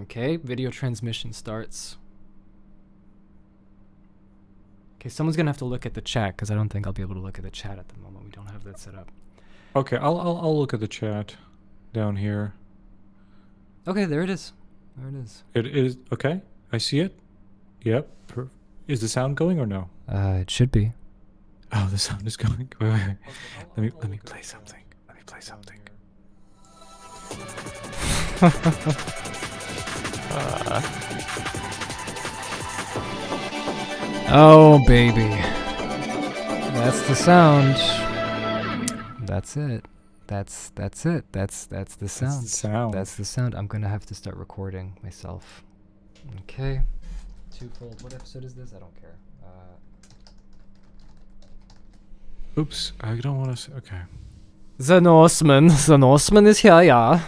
Okay, video transmission starts. Okay, someone's gonna have to look at the chat because I don't think I'll be able to look at the chat at the moment. We don't have that set up. Okay, I'll look at the chat down here. Okay, there it is. There it is. It is okay. I see it. Yep. Is the sound going or no? It should be. Oh, the sound is going. Wait. Let me play something. Let me play something. Oh, baby. That's the sound. That's it. That's it. That's the sound. That's the sound. That's the sound. I'm gonna have to start recording myself. Okay. Twofold. What episode is this? I don't care. Oops, I don't want to. Okay. The Northman. The Northman is here, yeah.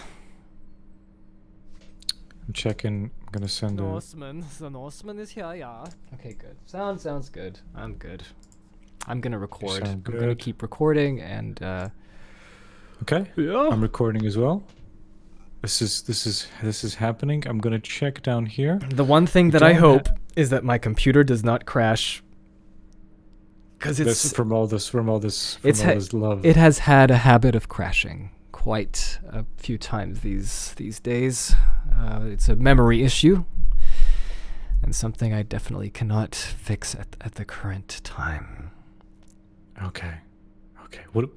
I'm checking. I'm gonna send a. The Northman is here, yeah. Okay, good. Sounds good. I'm good. I'm gonna record. I'm gonna keep recording and. Okay. Yeah. I'm recording as well. This is happening. I'm gonna check down here. The one thing that I hope is that my computer does not crash. Because it's from all this love. It has had a habit of crashing quite a few times these days. It's a memory issue, and something I definitely cannot fix at the current time. Okay.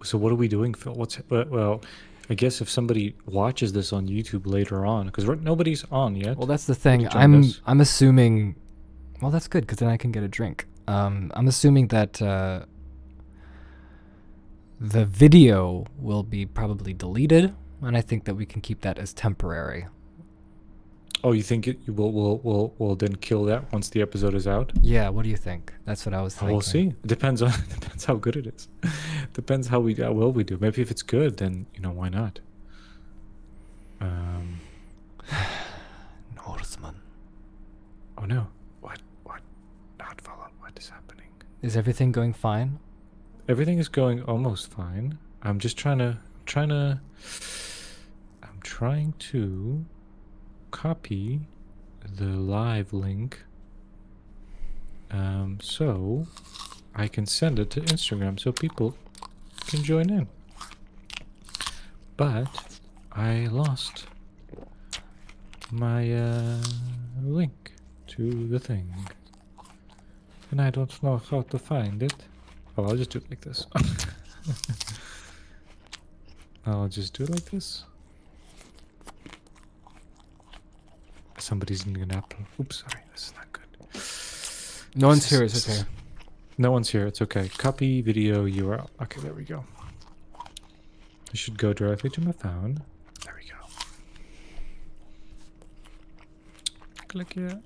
So what are we doing, Phil? Well, I guess if somebody watches this on YouTube later on, because nobody's on yet. Well, that's the thing. I'm assuming. Well, that's good because then I can get a drink. I'm assuming that the video will be probably deleted, and I think that we can keep that as temporary. Oh, you think it will then kill that once the episode is out? Yeah, what do you think? That's what I was thinking. We'll see. It depends how good it is. Depends how well we do. Maybe if it's good, then why not? Northman. Oh no. What? Not follow. What is happening? Is everything going fine? Everything is going almost fine. I'm just trying to copy the live link so I can send it to Instagram so people can join in. But I lost my link to the thing. And I don't know how to find it. Oh, I'll just do it like this. I'll just do it like this. Somebody's eating an apple. Oops, sorry, this is not good. No one's here, it's okay. No one's here, it's okay. Copy video URL. Okay, there we go. I should go directly to my phone. There we go. Click here.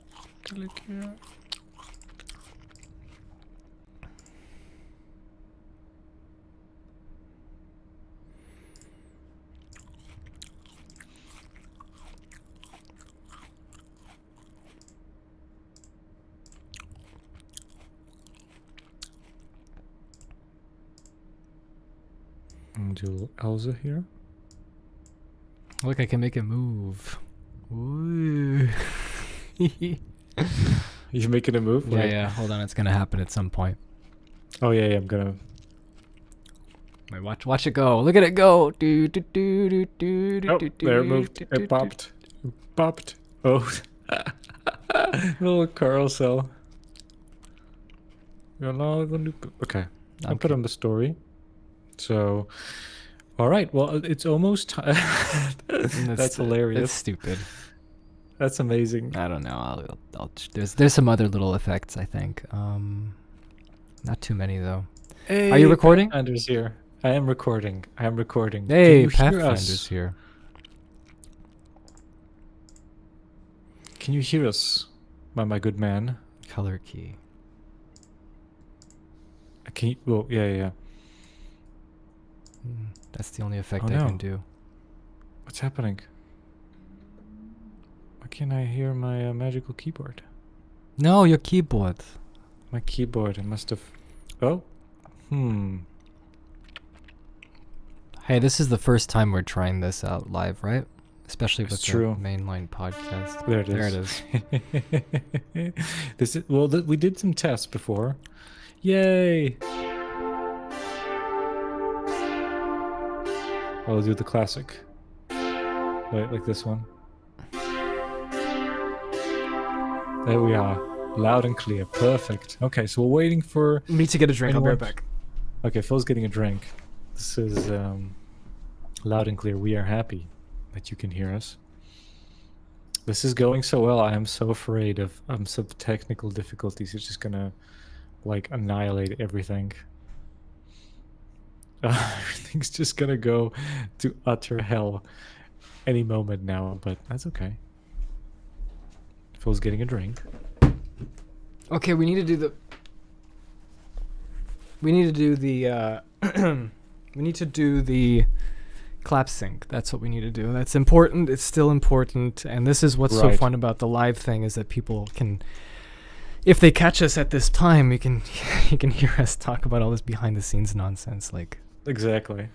Click here. Do Elsa here. Look, I can make it move. Ooh. You making a move? Yeah. Hold on, it's gonna happen at some point. Oh yeah, I'm gonna. Wait, watch it go. Look at it go. Oh, there it moved. It popped. It popped. Oh, little carousel. Okay, I'll put on the story. So, all right. Well, it's almost time. That's hilarious. That's stupid. That's amazing. I don't know. There's some other little effects, I think. Not too many though. Hey, are you recording? Pathfinder's here. I am recording. Hey, Pathfinder's here. Can you hear us, my good man? Color key. Can you? Well, yeah. That's the only effect I can do. What's happening? Why can't I hear my magical keyboard? No, your keyboard. My keyboard. I must have. Oh. Hey, this is the first time we're trying this out live, right? especially with It's the true. mainline podcast. There it is. This is we did some tests before. Yay! I'll do the classic. Wait, like this one. There we are. Loud and clear. Perfect. Okay, so we're waiting for... We need to get a drink. I'll be right back. Okay, Phil's getting a drink. This is loud and clear. We are happy that you can hear us. This is going so well. I am so afraid of some technical difficulties. It's just gonna like annihilate everything. Everything's just gonna go to utter hell any moment now, but that's okay. Phil's getting a drink. Okay, we need to do the we need to do the clap sync. That's what we need to do. That's important. It's still important, and this is what's so Right. fun about the live thing is that people can, if they catch us at this time, you can hear us talk about all this behind the scenes nonsense. Like Exactly.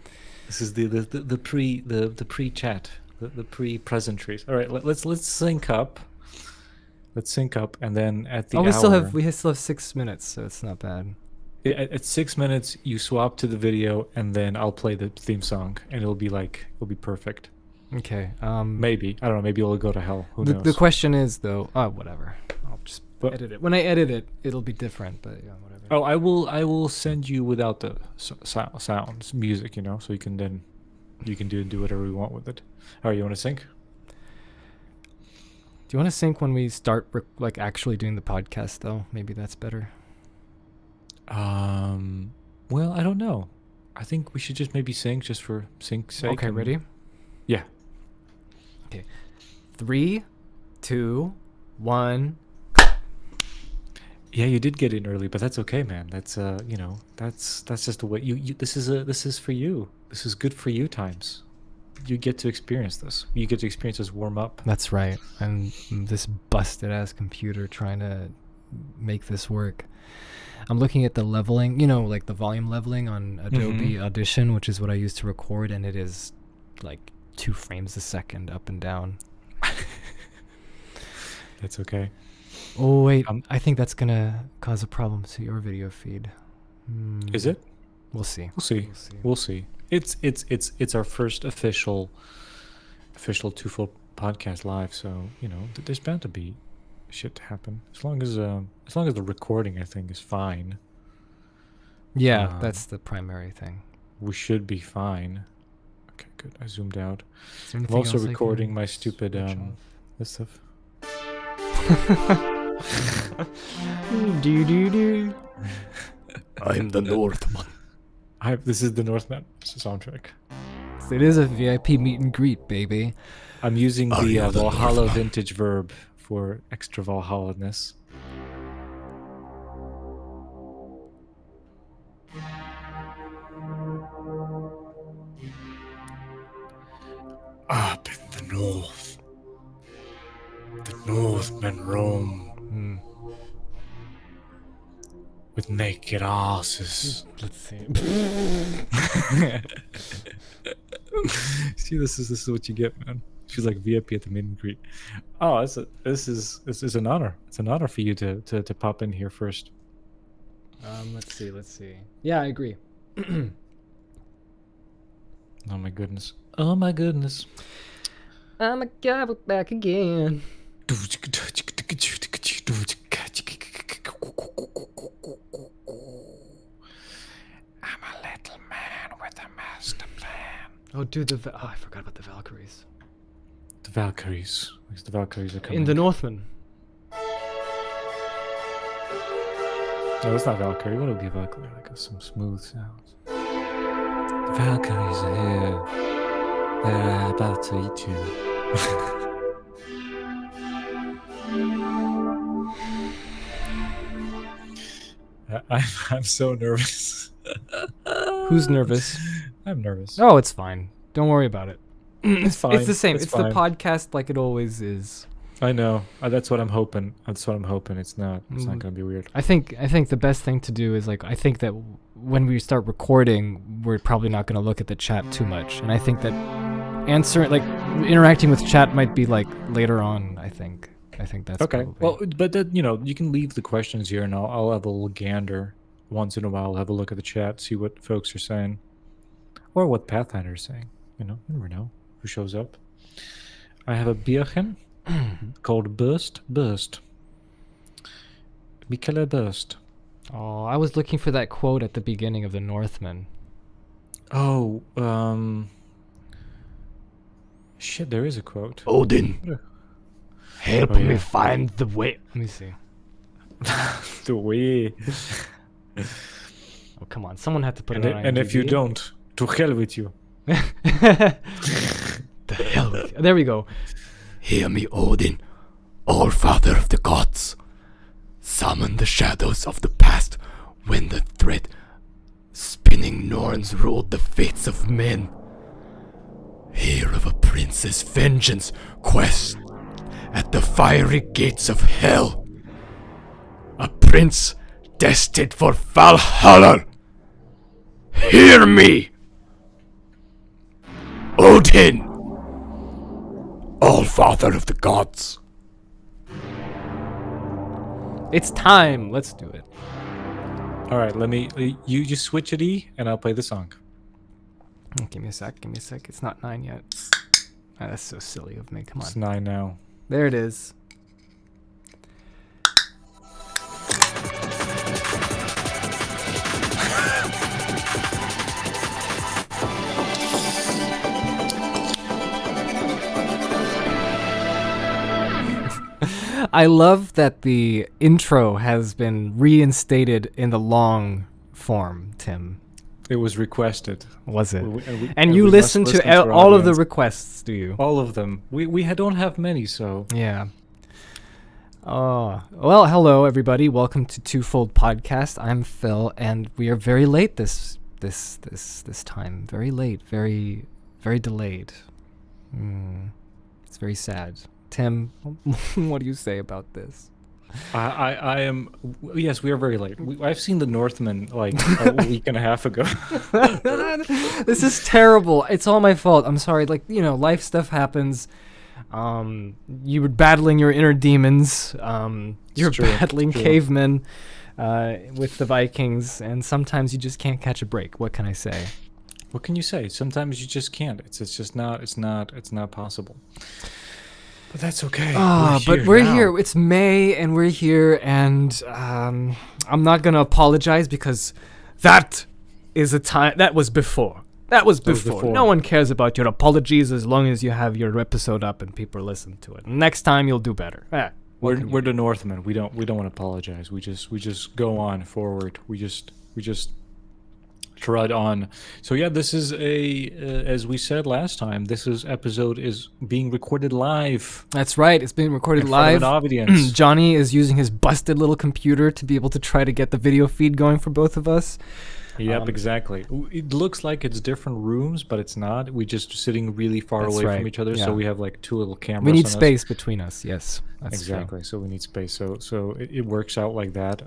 This is the pre-chat, the pre-presentaries. All right, let's sync up. Let's sync up, and then at the hour, we still have 6 minutes, so it's not bad. at 6 minutes you swap to the video, and then I'll play the theme song, and it'll be perfect. Okay. Maybe, I don't know. Maybe it'll go to hell. Who knows? The question is though. Whatever. I'll just But- edit it. When I edit it, it'll be different. But yeah, whatever. Oh, I will send you without the sounds, music, so you can do whatever you want with it. All right, you want to sync? Do you want to sync when we start actually doing the podcast though? Maybe that's better. Well, I don't know. I think we should just maybe sync just for sync's sake. Okay, ready? Yeah. Okay. 3, 2, 1. Yeah, you did get in early, but that's okay, man. That's that's just the way you this is for you. This is good for you times. You get to experience this. You get to experience this warm up. That's right. And this busted ass computer trying to make this work. I'm looking at the leveling, like the volume leveling on Adobe Audition, which is what I use to record, and it is like 2 frames a second up and down. That's okay. Oh wait, I think that's gonna cause a problem to your video feed. Is it? We'll see. We'll see. It's our first official Twofold podcast live, so there's bound to be shit to happen. As long as the recording, I think, is fine. Yeah, that's the primary thing. We should be fine. Okay, good. I zoomed out. Is there I'm anything also else I recording can my stupid switch on? this stuff. Do. I'm the Northman. This is the Northman soundtrack. It is a VIP meet and greet, baby. I'm using Are the you the Valhalla Northman? vintage verb for extra Valhalla-ness. Up in the north, the Northmen roam with naked asses. Let's see. See, this is what you get, man. She's like VIP at the meet and greet. Oh, this is an honor. It's an honor for you to pop in here first. Let's see. Yeah, I agree. Oh my goodness. Oh my goodness. I'm a guy back again. I'm a little man with a master plan. Oh, dude, I forgot about the Valkyries. The Valkyries. The Valkyries are coming. In the Northman. No, that's not Valkyrie. What would be Valkyrie? Like some smooth sounds. The Valkyries are here. They're about to eat you. I'm so nervous. Who's nervous? I'm nervous. Oh, it's fine. Don't worry about it. It's fine. It's the same. It's fine. the podcast like it always is. I know. That's what I'm hoping. It's not. It's not gonna be weird. I think the best thing to do is I think that when we start recording, we're probably not going to look at the chat too much, and I think that answering, like interacting with chat might be like later on. I think that's Okay. probably- Well, but you know, you can leave the questions here, and I'll have a little gander once in a while. I'll have a look at the chat, see what folks are saying, or what Pathfinder is saying. You know, you never know who shows up. I have a Bierchen called Burst. Mikele Burst. Oh, I was looking for that quote at the beginning of the Northman. Oh, shit, there is a quote. Odin, help Oh, yeah. me find the way. Let me see. The way. Oh, come on. Someone had to put And, it on and if you IMDb. don't, to hell with you. The hell with you. There we go. Hear me, Odin, all father of the gods. Summon the shadows of the past when the thread spinning Norns ruled the fates of men. Hear of a prince's vengeance quest at the fiery gates of hell. A prince destined for Valhalla. Hear me, Odin, all father of the gods. It's time. Let's do it. All right, let me. You just switch it E, and I'll play the song. Give me a sec. It's not 9 yet. Ah, that's so silly of me. Come It's on. 9 now. There it is. I love that the intro has been reinstated in the long form, Tim. It was requested. Was it? And And you we must listen to our all of the audience. requests, do you? All of them. We don't have many, so Yeah. Oh, well, hello everybody. Welcome to Twofold Podcast. I'm Phil, and we are very late this time. Very late. Very delayed. It's very sad. Tim, what do you say about this? I am. Yes, we are very late. I've seen the Northman like a week and a half ago. This is terrible. It's all my fault. I'm sorry. Like, you know, life stuff happens. You were battling your inner demons. You're true, battling it's true. cavemen with the Vikings, and sometimes you just can't catch a break. What can I say? What can you say? Sometimes you just can't. It's just not. It's not possible. But that's okay. But we're now. here. It's May, and we're here, and I'm not gonna apologize because that is a time that was before. That was before. No one cares about your apologies as long as you have your episode up and people listen to it. Next time you'll do better. We're the Northmen. We don't want to apologize. We just go on forward. We just trud on. So yeah, this is as we said last time, episode is being recorded live. That's right. It's being recorded in front live. of an audience. Johnny is using his busted little computer to be able to try to get the video feed going for both of us. Yep, exactly. It looks like it's different rooms, but it's not. We're just sitting really far That's away right, from each other, yeah. so we have like two little cameras. We need on us. space between us. Yes, that's Exactly. So we need space. So it works out like that.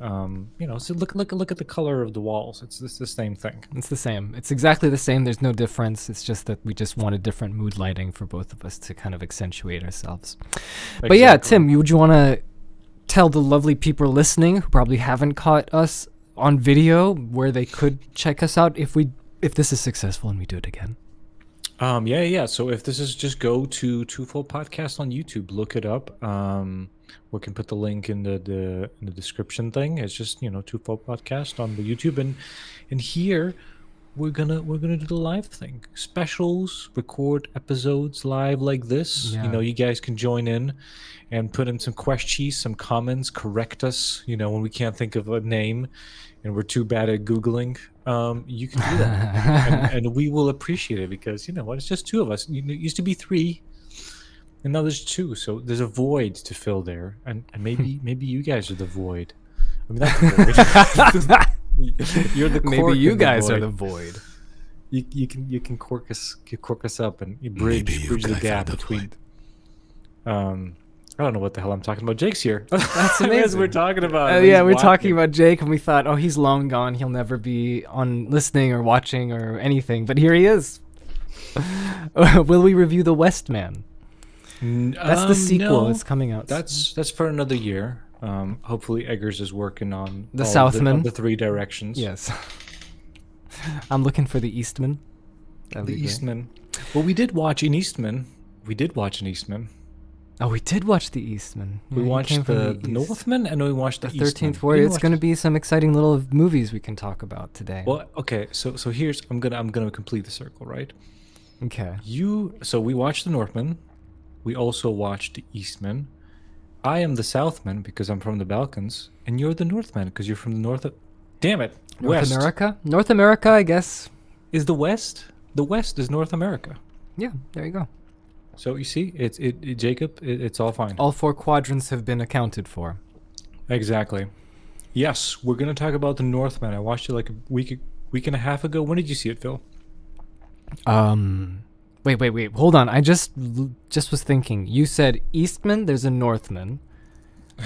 You know. So look at the color of the walls. It's the same thing. true. It's the same. It's exactly the same. There's no difference. It's just that we just wanted different mood lighting for both of us to kind of accentuate ourselves. But yeah, Exactly. Tim, would you want to tell the lovely people listening who probably haven't caught us on video where they could check us out if this is successful and we do it again? Yeah. So if this is, just go to Twofold Podcast on YouTube. Look it up. We can put the link in the description thing. It's just, you know, Twofold Podcast on the YouTube, and here we're gonna do the live thing. Specials, record episodes live like this. Yeah. You know, you guys can join in and put in some questions, some comments, correct us. You know, when we can't think of a name and we're too bad at Googling, you can do that. and we will appreciate it because, you know what, it's just two of us. It used to be three, and now there's two. So there's a void to fill there, and maybe you guys are the void. I mean, not the void. You're the cork. Maybe you in the guys are void. the void. You can cork us up and you bridge Maybe you the guys gap are the between. void. I don't know what the hell I'm talking about. Jake's here. That's As amazing. we're talking about. Yeah, he's we're talking watching. about Jake, and we thought, oh, he's long gone. He'll never be on listening or watching or anything. But here he is. Will we review The West Man? That's the sequel. No, It's coming out. that's for another year. Hopefully Eggers is working on The all Southman. the three directions. Yes. I'm looking for the Eastman. That'd The be great. Eastman. Well, we did watch an Eastman. We did watch an Eastman. Oh, we did watch the Eastman. We Yeah, he watched came from the East. Northman, and we watched The the Eastman. 13th Warrior. You It's watched- going to be some exciting little movies we can talk about today. Well, okay. So here's I'm gonna complete the circle, right? Okay. So we watched the Northman. We also watched the Eastman. I am the Southman because I'm from the Balkans, and you're the Northman because you're from the north. Damn it, North West America? North America, I guess. is the West. The West is North America. Yeah, there you go. So you see, Jacob. It's all fine. All 4 quadrants have been accounted for. Exactly. Yes, we're gonna talk about the Northman. I watched it like a week and a half ago. When did you see it, Phil? Wait. Hold on. I just was thinking. You said Eastman, there's a Northman.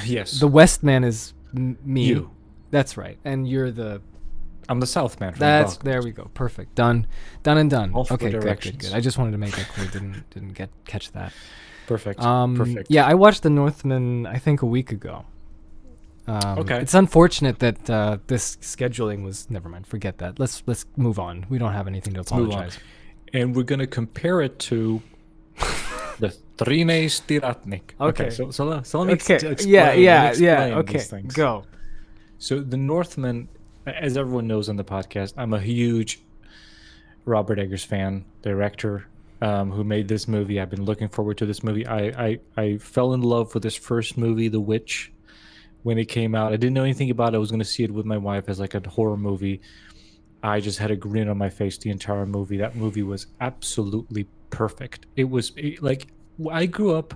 Yes. The Westman is me. You. That's right. And you're the... I'm the Southman. From the That's... Balkans. There we go. Perfect. Done and done. All 4 Okay, good. directions. I just wanted to make that clear. Didn't catch that. Perfect. Perfect. Yeah, I watched The Northman, I think, a week ago. Okay. It's unfortunate that this scheduling was... Never mind. Forget that. Let's move on. We don't have anything to move on. apologize. And we're gonna compare it to the Trine Stiratnik. Okay. So let me Okay. explain. Yeah. explain Okay. these things. Go. So the Northman, as everyone knows on the podcast, I'm a huge Robert Eggers fan, director, who made this movie. I've been looking forward to this movie. I fell in love with this first movie, The Witch, when it came out. I didn't know anything about it. I was going to see it with my wife as like a horror movie. I just had a grin on my face the entire movie. That movie was absolutely perfect. Like, I grew up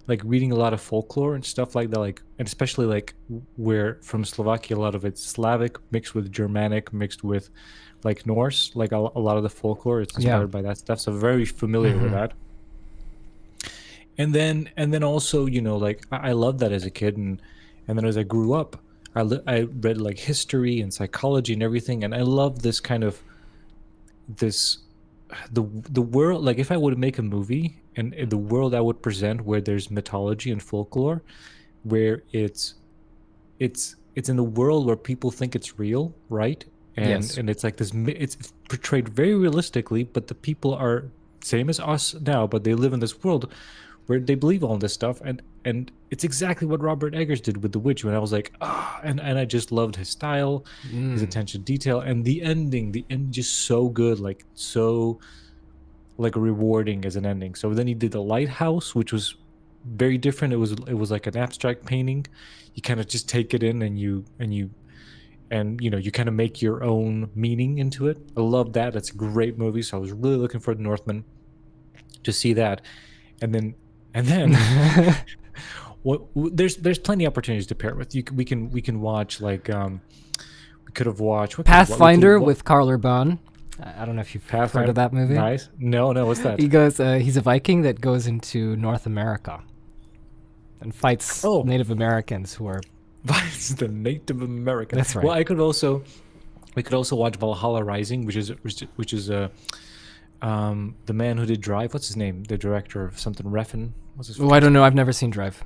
like reading a lot of folklore and stuff like that, like, and especially like where from Slovakia, a lot of it's Slavic mixed with Germanic mixed with like Norse, like a lot of the folklore it's inspired by that stuff, so very familiar with that. And then also, you know, like I loved that as a kid, and then as I grew up, I read like history and psychology and everything, and I love this kind of the world. Like if I would make a movie and the world I would present where there's mythology and folklore, where it's in the world where people think it's real, right? And Yes. and it's like this, it's portrayed very realistically, but the people are same as us now, but they live in this world where they believe all this stuff, and it's exactly what Robert Eggers did with The Witch. When I was like, and I just loved his style, his attention to detail, and the end just so good, like so like rewarding as an ending. So then he did The Lighthouse, which was very different. It was like an abstract painting. You kind of just take it in and you know, you kind of make your own meaning into it. I love that. That's a great movie. So I was really looking for The Northman to see that, and then there's plenty of opportunities to pair it with. We can watch like we could have watched Pathfinder with Karl Urban. I don't know if you've heard Pathfinder. of that movie. Nice. No, what's that? He goes. He's a Viking that goes into North America and fights Native Americans who are... It's the Native American. That's right. Well, we could also watch Valhalla Rising, which is the man who did Drive. What's his name? The director of something. Refn. What's his? Oh, I don't know. I've never seen Drive.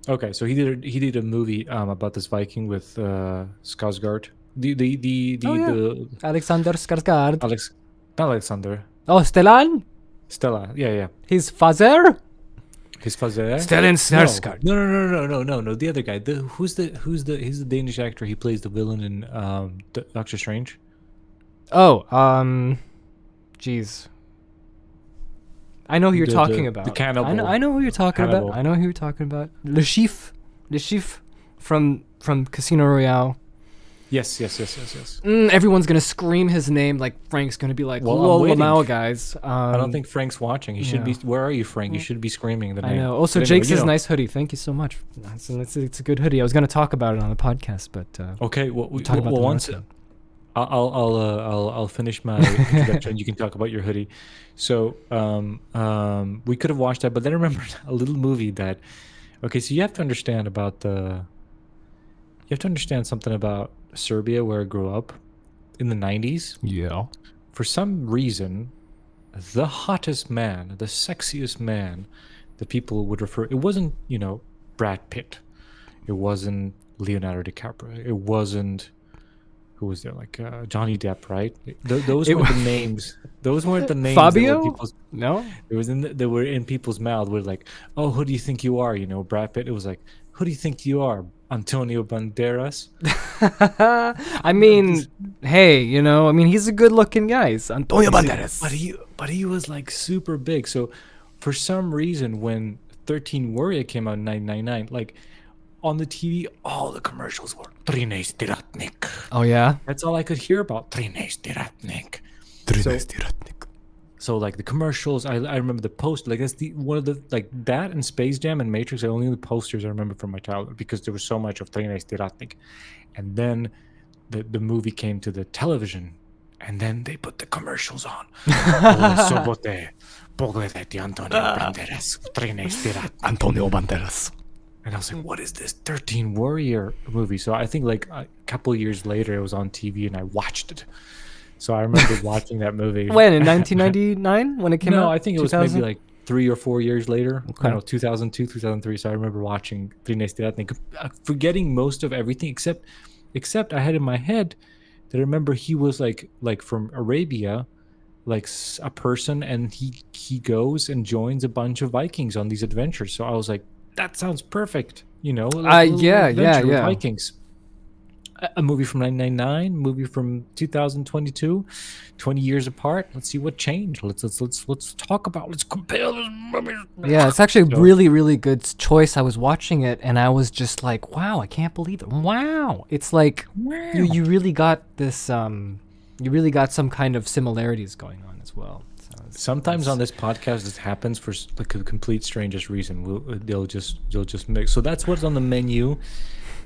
Okay, so he did a movie about this Viking with Skarsgård. The Alexander Skarsgård. Not Alexander. Oh, Stellan. Stella. Yeah. His father. His father. Stellan Skarsgård. No. The other guy. He's the Danish actor. He plays the villain in Doctor Strange. Oh, jeez. I know who you're talking about. The cannibal. I know who you're talking Cannibal. about. I know who you're talking about. Le Chiffre from Casino Royale. Yes. Everyone's gonna scream his name, like Frank's gonna be like, Well, I'm "Whoa, waiting. Lamau, guys!" I don't think Frank's watching. He should be. Where are you, Frank? You should be screaming the name. I know. Also, But Jake anyway, says nice hoodie. Thank you so much. It's a good hoodie. I was gonna talk about it on the podcast, but Okay. Well, talk about the once Northman. I'll finish my introduction. You can talk about your hoodie. So we could have watched that, but then I remembered a little movie that. Okay, so you have to understand something about Serbia, where I grew up in the 90s. Yeah. For some reason, the hottest man, the sexiest man that people would refer. It wasn't, Brad Pitt. It wasn't Leonardo DiCaprio. It wasn't, who was there? Like Johnny Depp, right? Those weren't the names. Those weren't the names. Fabio? That were people's, No? it was they were in people's mouth. Were like, oh, who do you think you are? Brad Pitt. It was like, who do you think you are? Antonio Banderas. I mean, hey, he's a good-looking guy. He's Antonio Banderas. But he was like super big. So for some reason, when 13 Warrior came out in 1999, like on the TV, all the commercials were Trine Stiratnik. Oh yeah, That's all I could hear about. Trine Stiratnik. So like the commercials, I remember the post. Like that's one of the like that and Space Jam and Matrix are only the posters I remember from my childhood because there was so much of Trine Stiratnik. And then the movie came to the television, and then they put the commercials on. Antonio Banderas. And I was like, what is this 13 Warrior movie? So I think like a couple years later, it was on TV and I watched it. So I remember watching that movie. when in 1999 when it came out? No, I think it was 2000? maybe like 3 or 4 years later. Okay. 2002, 2003. So I remember watching Trine Stiratnik, forgetting most of everything except I had in my head that I remember he was like from Arabia, like a person, and he goes and joins a bunch of Vikings on these adventures. So I was like, that sounds perfect, like a little yeah, adventure with yeah. Vikings. A movie from 1999, movie from 2022, 20 years apart. Let's see what changed. Let's talk about. Let's compare this movie. Yeah, it's actually So- really, really good choice. I was watching it and I was just like, wow, I can't believe it. Wow. It's like you really got this you really got some kind of similarities going on as well. So Sometimes on this podcast, this happens for like a complete strangest reason. They'll just mix. So that's what's on the menu.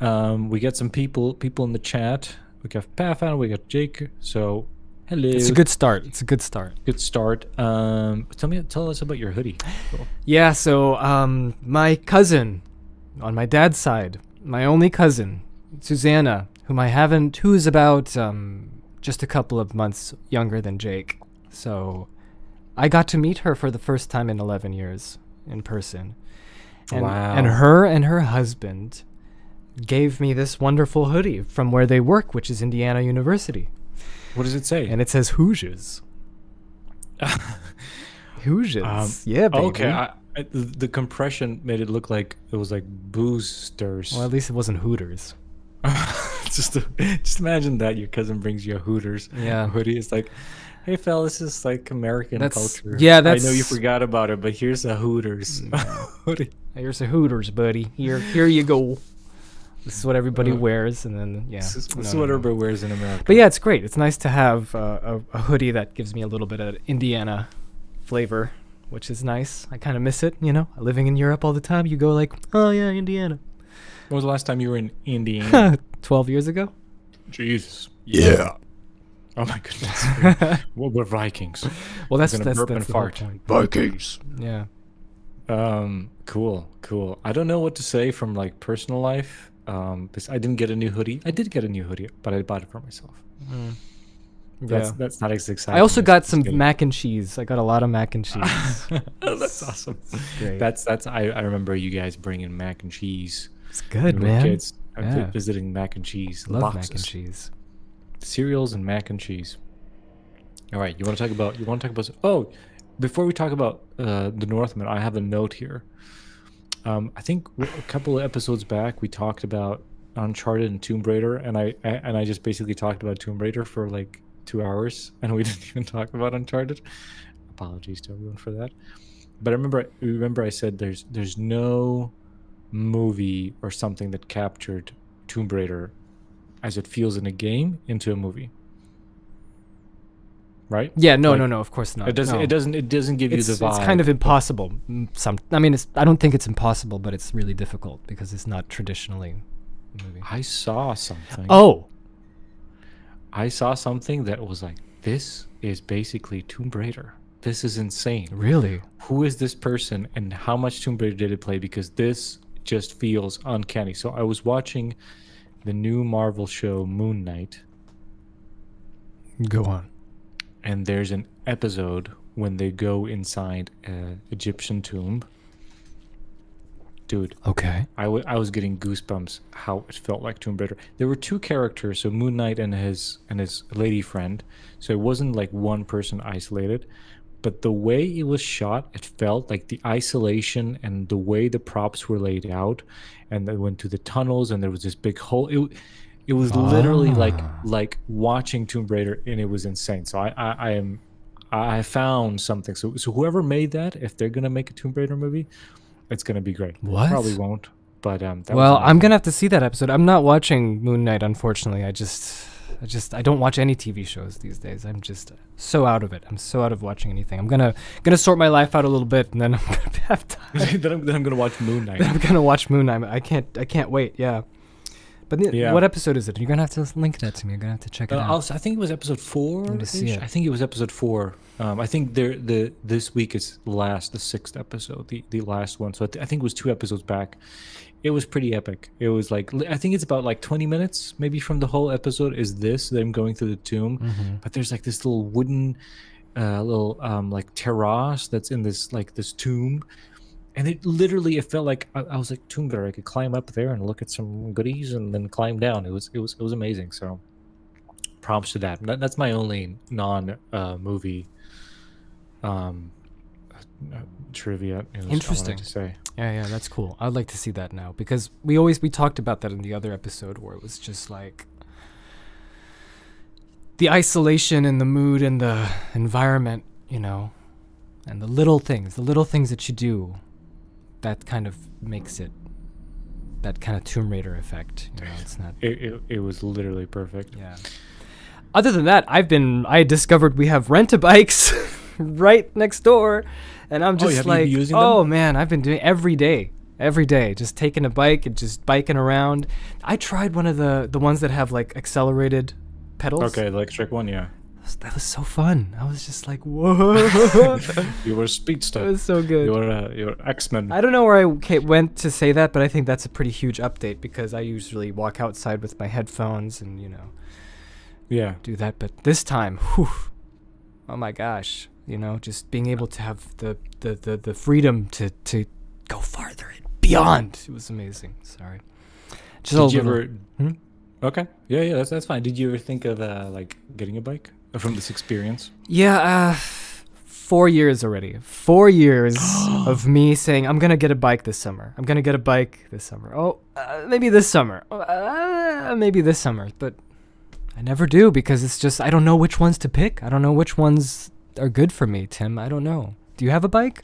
We got some people in the chat. We got Pafan, we got Jake. So hello. it's a good start. It's a good start. Good start. Tell us about your hoodie. Cool. Yeah, so my cousin on my dad's side, my only cousin, Susanna, who's about just a couple of months younger than Jake. So I got to meet her for the first time in 11 years in person. And, Wow. And her husband gave me this wonderful hoodie from where they work, which is Indiana University. What does it say? And it says Hoosiers. Hoosiers. Yeah, baby. Okay. The compression made it look like it was like boosters. Well, at least it wasn't Hooters. just imagine that your cousin brings you a Hooters Yeah. hoodie. It's like, hey, fellas, this is like American That's- culture. yeah, I know you that's- forgot about it, but here's a Hooters hoodie. Here's a Hooters, buddy. Here you go. This is what everybody wears, and then This is No, what no, no. everybody wears in America. But yeah, it's great. It's nice to have a hoodie that gives me a little bit of Indiana flavor, which is nice. I kind of miss it, Living in Europe all the time, you go like, oh yeah, Indiana. When was the last time you were in Indiana? 12 years ago. Jesus. Yeah. Oh my goodness. Well, we're Vikings. Well, that's gonna that's, burp that's and the whole fart. point. Vikings. Yeah. Cool. I don't know what to say from like personal life. Because I didn't get a new hoodie. I did get a new hoodie, but I bought it for myself. Yeah. That's not as exciting. I also as got just some getting- mac and cheese. I got a lot of mac and cheese. Oh, that's awesome. Great. That's I remember you guys bringing mac and cheese. It's good, when we were man. Kids, Yeah. visiting mac and cheese. Love boxes. mac and cheese. Cereals and mac and cheese. All right, you want to talk about? Oh, before we talk about the Northman, I have a note here. I think a couple of episodes back we talked about Uncharted and Tomb Raider, and I just basically talked about Tomb Raider for like 2 hours, and we didn't even talk about Uncharted. Apologies to everyone for that. But I remember I said there's no movie or something that captured Tomb Raider as it feels in a game into a movie. Right? Yeah, no, Like, of course not. It doesn't. No. It doesn't give you It's, the vibe. it's kind of impossible. I don't think it's impossible, but it's really difficult because it's not traditionally a movie. I saw something. Oh, I saw something that was like, this is basically Tomb Raider. This is insane. really? Who is this person and how much Tomb Raider did it play? Because this just feels uncanny. So I was watching the new Marvel show Moon Knight, Go on. and there's an episode when they go inside an Egyptian tomb. Dude, Okay. I was getting goosebumps how it felt like Tomb Raider. There were two characters, so Moon Knight and his lady friend. So it wasn't like one person isolated, but the way it was shot, it felt like the isolation and the way the props were laid out, and they went to the tunnels and there was this big hole. It was literally like watching Tomb Raider, and it was insane. So I found something. So whoever made that, if they're gonna make a Tomb Raider movie, it's gonna be great. What? Probably won't, but that Well, was I'm gonna have to see that episode. I'm not watching Moon Knight, unfortunately. I don't watch any TV shows these days. I'm just so out of it. I'm so out of watching anything. I'm gonna sort my life out a little bit, and then I'm gonna have time. then I'm gonna watch Moon Knight. Then I'm gonna watch Moon Knight. I can't wait. Yeah. But what episode is it? You're gonna have to link that to me. I'm gonna have to check it out. I think it was episode 4. Need to see it. I think it was episode 4. I think this week is the 6th episode, the last one. So I think it was 2 episodes back. It was pretty epic. It was like, I think it's about like 20 minutes maybe from the whole episode is them going through the tomb. Mm-hmm. But there's like this little wooden like terrace that's in this tomb. And it felt like I was like Tomb Raider. I could climb up there and look at some goodies and then climb down. It was amazing. So props to that. That's my only non-movie trivia. Interesting. To say. Yeah, that's cool. I'd like to see that now because we talked about that in the other episode where it was just like the isolation and the mood and the environment, and the little things that you do. That kind of makes it that kind of Tomb Raider effect. It's not. It was literally perfect. Yeah. Other than that, I discovered we have rent-a-bikes right next door, and I'm just like, oh man, I've been doing every day, just taking a bike and just biking around. I tried one of the ones that have like accelerated pedals. Okay, the electric one, yeah. That was so fun. I was just like, whoa. You were a speedster. It was so good. You're X-Men. I don't know where I went to say that, but I think that's a pretty huge update because I usually walk outside with my headphones and, do that. But this time, whew, oh my gosh, just being able to have the freedom to go farther and beyond. It was amazing. Sorry. Did you ever... Okay. Yeah, that's fine. Did you ever think of like getting a bike from this experience? Yeah, 4 years already. 4 years of me saying I'm gonna get a bike this summer. Oh, maybe this summer. Maybe this summer. But I never do because it's just I don't know which ones to pick. I don't know which ones are good for me, Tim. I don't know. Do you have a bike?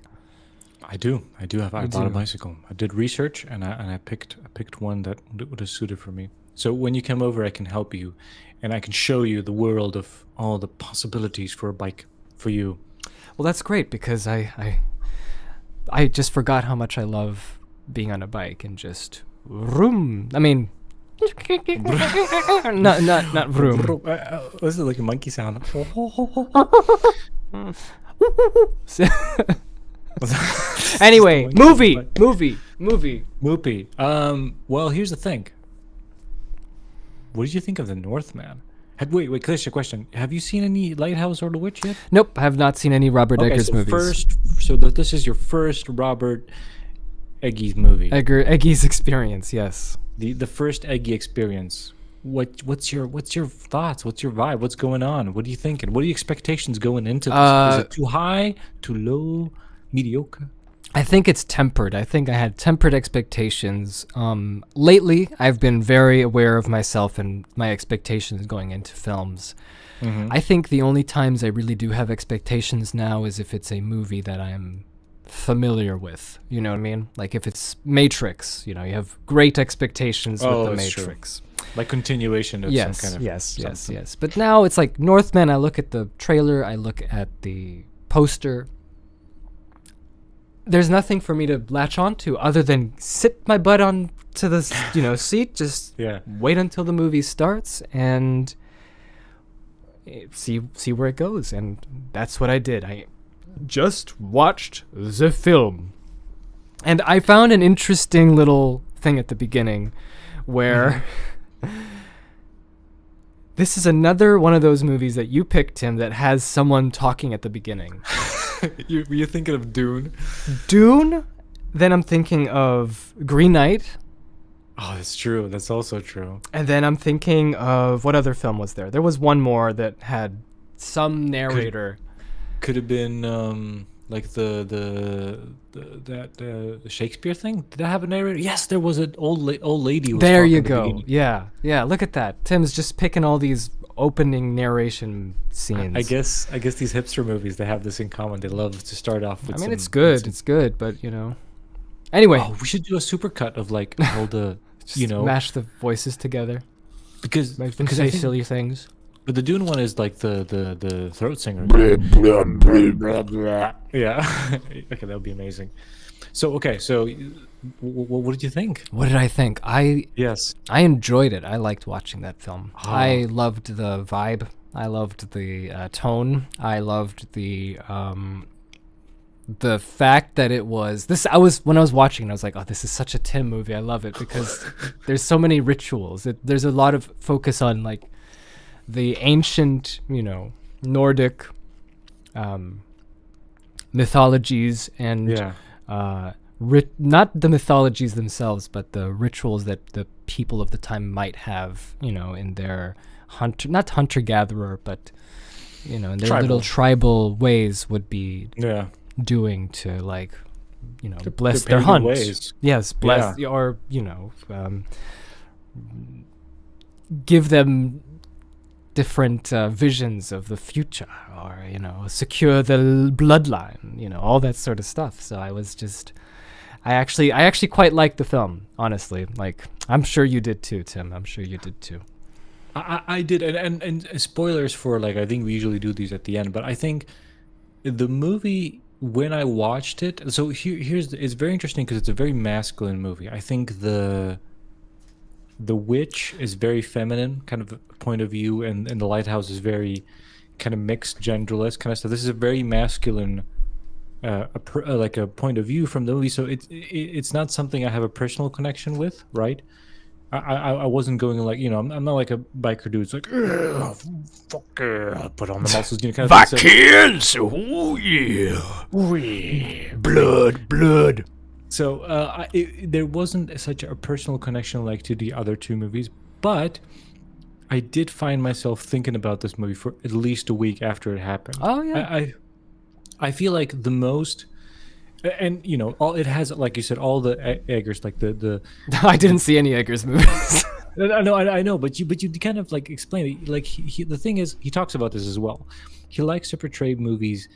I do. I bought a bicycle. I did research and I picked one that was suited for me. So when you come over, I can help you, and I can show you the world of all the possibilities for a bike for you. Well, that's great because I just forgot how much I love being on a bike and just vroom. I mean, not vroom. Was it like a monkey sound? Anyway, movie. Well, here's the thing. What did you think of the Northman? Wait, Klish, a question. Have you seen any Lighthouse or The Witch yet? Nope, I have not seen any Robert Eggers movies. This is your first Robert Eggers movie. Eggers experience, yes. The first Eggy experience. What's your thoughts? What's your vibe? What's going on? What are you thinking? What are your expectations going into this? Is it too high, too low, mediocre? I think it's tempered. I think I had tempered expectations. Lately, I've been very aware of myself and my expectations going into films. Mm-hmm. I think the only times I really do have expectations now is if it's a movie that I'm familiar with. You know what I mean? Like if it's Matrix, you have great expectations with the Matrix. True. Like continuation of some kind of... Yes. But now it's like Northman, I look at the trailer, I look at the poster. There's nothing for me to latch on to other than sit my butt on to the seat, just wait until the movie starts and see where it goes. And that's what I did. I just watched the film. And I found an interesting little thing at the beginning where This is another one of those movies that you picked, Tim, that has someone talking at the beginning. Were you thinking of Dune? Dune. Then I'm thinking of Green Knight. Oh, that's true. That's also true. And then I'm thinking of what other film was there? There was one more that had some narrator. Could have been like the Shakespeare thing. Did that have a narrator? Yes, there was an old lady. Who was There talking you at the go. beginning. Yeah. Look at that. Tim's just picking all these opening narration scenes. I guess these hipster movies, they have this in common. They love to start off with. I mean, some, it's good. It's good, but you know. Anyway, Oh, we should do a supercut of like all the just mash the voices together, because make them because say I think, silly things. but the Dune one is like the throat singer. Yeah. Okay, that would be amazing. So what did you think? What did I think? Yes. I enjoyed it. I liked watching that film. Oh. I loved the vibe. I loved the tone. I loved the fact that it was this. When I was watching, I was like, "Oh, this is such a Tim movie. I love it because there's so many rituals. There's a lot of focus on like the ancient, Nordic mythologies and Yeah. not the mythologies themselves, but the rituals that the people of the time might have, in their not hunter-gatherer, but, in their little tribal ways would be Yeah. doing to, like, To- bless their their hunt. pagan ways. Yes, bless, or, give them different visions of the future, or secure the bloodline, all that sort of stuff. So I actually quite liked the film, honestly. Like, I'm sure you did too, Tim. I'm sure you did too. I did, and spoilers for, like, I think we usually do these at the end, but I think the movie, when I watched it, so it's very interesting because it's a very masculine movie. I think the witch is very feminine kind of point of view, and the lighthouse is very kind of mixed genderless kind of stuff. This is a very masculine like a point of view from the movie, so it's not something I have a personal connection with, right? I wasn't going like, I'm not like a biker dude. It's like, fuck yeah, put on the muscles, kind of thing. Vikings! Oh yeah! Blood! So there wasn't such a personal connection like to the other two movies, but I did find myself thinking about this movie for at least a week after it happened. Oh yeah. I feel like the most, and all it has, like you said, all the Eggers, like the I didn't see any Eggers movies. I know, but you kind of like explain it. Like the thing is, he talks about this as well. He likes to portray movies,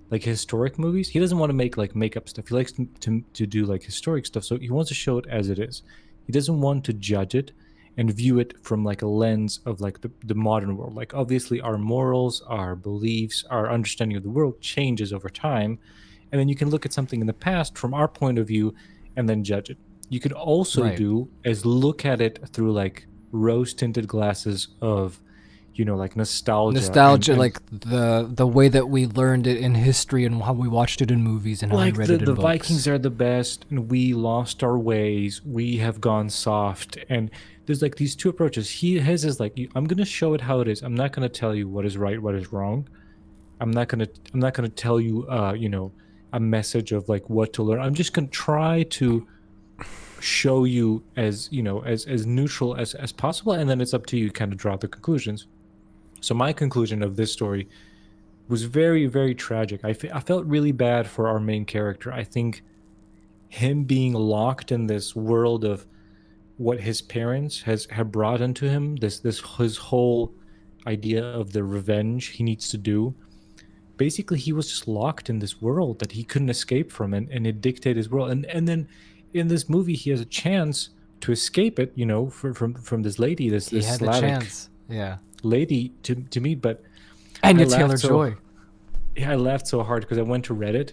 like historic movies. He doesn't want to make like makeup stuff. He likes to do like historic stuff. So he wants to show it as it is. He doesn't want to judge it and view it from like a lens of like the modern world. Like, obviously our morals, our beliefs, our understanding of the world changes over time. And then you can look at something in the past from our point of view and then judge it. You could also Right. do is look at it through like rose tinted glasses of, like nostalgia. and- like the way that we learned it in history and how we watched it in movies and how we like read it in the books. Vikings are the best, and we lost our ways. We have gone soft, and there's like these two approaches. His is like, I'm gonna show it how it is. I'm not gonna tell you what is right, what is wrong. I'm not gonna tell you, a message of like what to learn. I'm just gonna try to show you as as neutral as possible, and then it's up to you to kind of draw the conclusions. So my conclusion of this story was very, very tragic. I felt really bad for our main character. I think him being locked in this world of what his parents have brought into him, this his whole idea of the revenge he needs to do. Basically, he was just locked in this world that he couldn't escape from, and it dictated his world. And then in this movie, he has a chance to escape it, from this lady, this He had a Slavic chance. Yeah. lady to meet. But Anya I laughed Taylor-Joy. yeah, I laughed so hard because I went to Reddit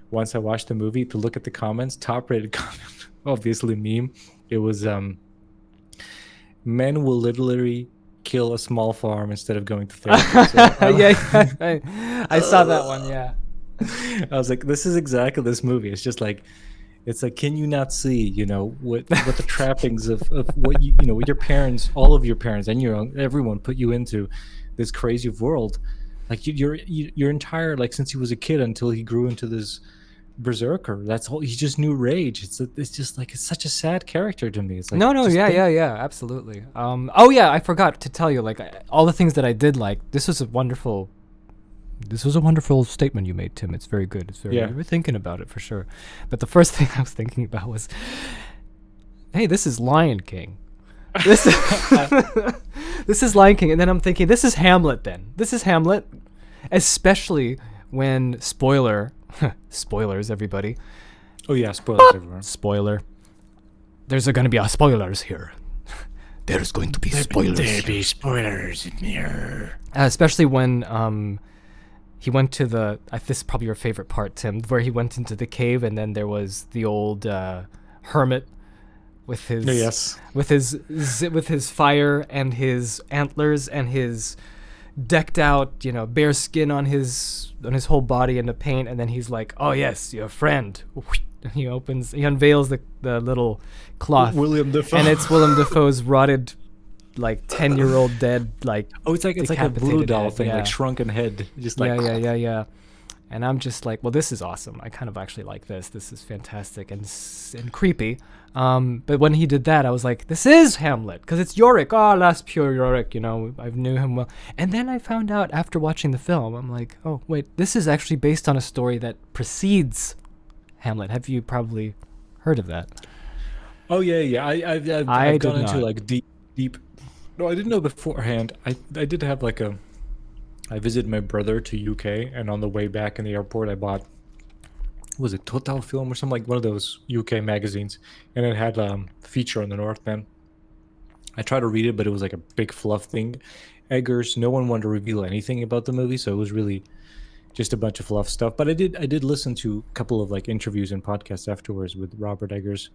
once I watched the movie to look at the comments. Top rated comment, obviously meme. It was men will literally kill a small farm instead of going to therapy. So I saw that one. Yeah. I was like, this is exactly this movie. It's just like It's like, can you not see, what the trappings of what what your parents, all of your parents and your own, everyone put you into this crazy world. Like your entire, like, since he was a kid until he grew into this berserker. That's all. He just knew rage. It's just like, it's such a sad character to me. It's like, No, just yeah, absolutely. Oh yeah, I forgot to tell you, like, all the things that I did like. This was a wonderful statement you made, Tim. It's very good. It's very. Yeah. You were thinking about it for sure. But the first thing I was thinking about was, hey, this is Lion King. This this is Lion King, and then I'm thinking, this is Hamlet. Then this is Hamlet, especially when spoilers, everybody. Oh yeah, spoilers everywhere. Spoiler. There's going to be spoilers here. There's going to be spoilers. There be spoilers in here. Especially when he went to this is probably your favorite part, Tim, where he went into the cave, and then there was the old hermit with his Yes. with his fire and his antlers and his decked out, bare skin on his whole body in the paint, and then he's like, "Oh yes, your friend." And he unveils the little cloth, William Dafoe. and it's Willem Dafoe's rotted, like 10-year-old dead, like, it's like a voodoo decapitated doll head, thing, yeah. like shrunken head, just like yeah. And I'm just like, well, this is awesome. I kind of actually like this. This is fantastic and creepy. But when he did that, I was like, this is Hamlet, because it's Yorick. Oh, that's pure Yorick. I knew him well. And then I found out after watching the film, I'm like, oh wait, this is actually based on a story that precedes Hamlet. Have you probably heard of that? Oh yeah. I've gone into like deep. No, I didn't know beforehand. I did have like I visited my brother to UK, and on the way back in the airport, I bought, was it Total Film or something, like one of those UK magazines, and it had feature on the Northman. I tried to read it, but it was like a big fluff thing. Eggers, no one wanted to reveal anything about the movie, so it was really just a bunch of fluff stuff. But I did listen to a couple of like interviews and podcasts afterwards with Robert Eggers.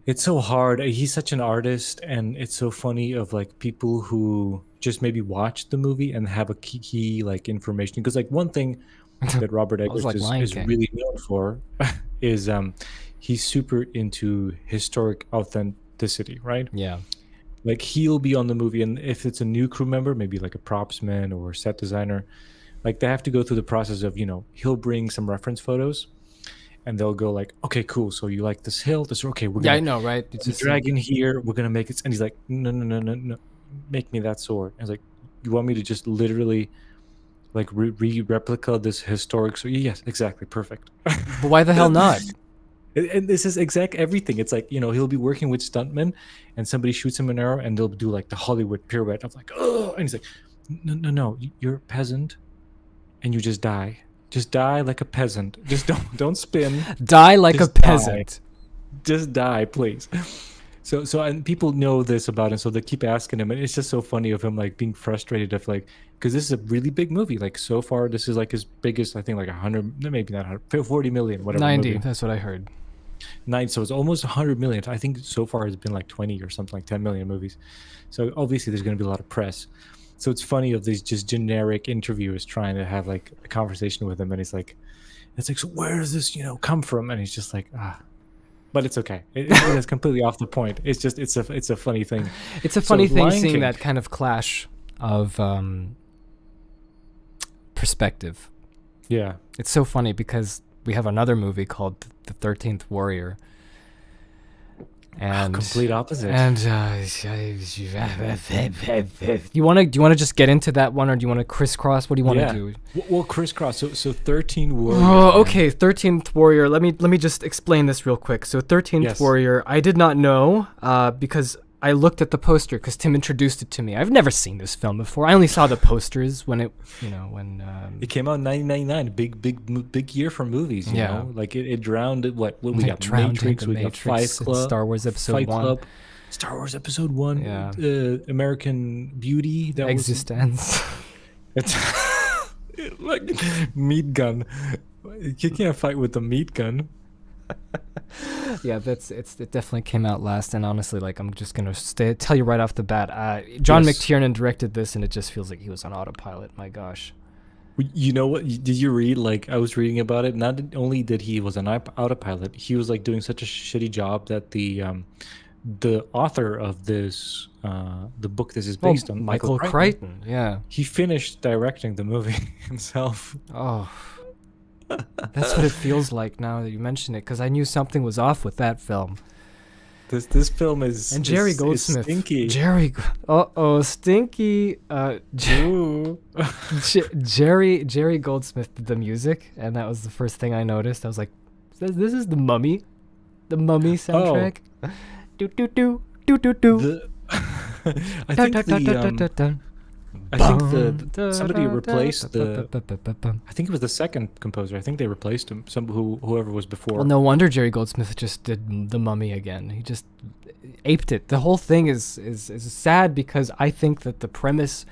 It's so hard. He's such an artist, and it's so funny of like people who just maybe watch the movie and have a key like information. Because like one thing that Robert Eggers like is really known for is he's super into historic authenticity, right? Yeah. Like he'll be on the movie, and if it's a new crew member, maybe like a props man or set designer, like they have to go through the process of, he'll bring some reference photos, and they'll go like, okay, cool. So you like this hill? Okay, we're gonna, I know, right? It's a dragon here. We're gonna make it. And he's like, no, make me that sword. And I was like, you want me to just literally like replica this historic sword? Yes, exactly, perfect. But why the hell not? And this is exact everything. It's like, he'll be working with stuntmen, and somebody shoots him an arrow, and they'll do like the Hollywood pirouette. I'm like, oh, and he's like, no, you're a peasant, and you just die. Just die like a peasant. Just don't spin. Die like a peasant. Just die, please. So and people know this about him, so they keep asking him, and it's just so funny of him like being frustrated of like, because this is a really big movie. Like so far, this is like his biggest, I think, like 100, maybe not 100, 40 million, whatever. 90. Movie. That's what I heard. 9, so it's almost 100 million. I think so far it's been like 20 or something, like 10 million movies. So obviously there's going to be a lot of press. So it's funny of these just generic interviewers trying to have like a conversation with him, and he's like, it's like, so where does this come from? And he's just like, but it's okay. It's completely off the point. It's just it's a funny thing. It's a funny thing Lion seeing King, that kind of clash of perspective. Yeah, it's so funny because we have another movie called The 13th Warrior. And complete opposite. And do you want to just get into that one, or do you want to crisscross? What do you want to do? Well, crisscross. So 13 Warriors. Oh, okay. 13th Warrior. Let me just explain this real quick. So 13th Warrior, I did not know because I looked at the poster because Tim introduced it to me. I've never seen this film before. I only saw the posters when it came out in 1999. Big year for movies. You know, like it drowned. What we got? Matrix. We got Fight Club. Star Wars Episode 1. Club, Star Wars Episode 1. Yeah. American Beauty. That Existence. It's like meat gun. You can't fight with the meat gun. Yeah, it definitely came out last, and honestly, like, I'm just gonna tell you right off the bat, John McTiernan directed this, and it just feels like he was on autopilot. My gosh. You know what? Did you read? Like, I was reading about it. Not only did he was an autopilot, he was like doing such a shitty job that the author of this the book this is Oh, based on, Michael Michael Crichton, Crichton. Yeah. he finished directing the movie himself. Oh, that's what it feels like now that you mention it, because I knew something was off with that film. This film is And Jerry is Goldsmith. stinky. Stinky. Ooh. Jerry Goldsmith did the music, and that was the first thing I noticed. I was like, "This is the Mummy soundtrack." Do do do do do do. The I think somebody replaced the. I think it was the second composer. I think they replaced him. Whoever was before. Well, no wonder Jerry Goldsmith just did the Mummy again. He just aped it. The whole thing is sad because I think that the premise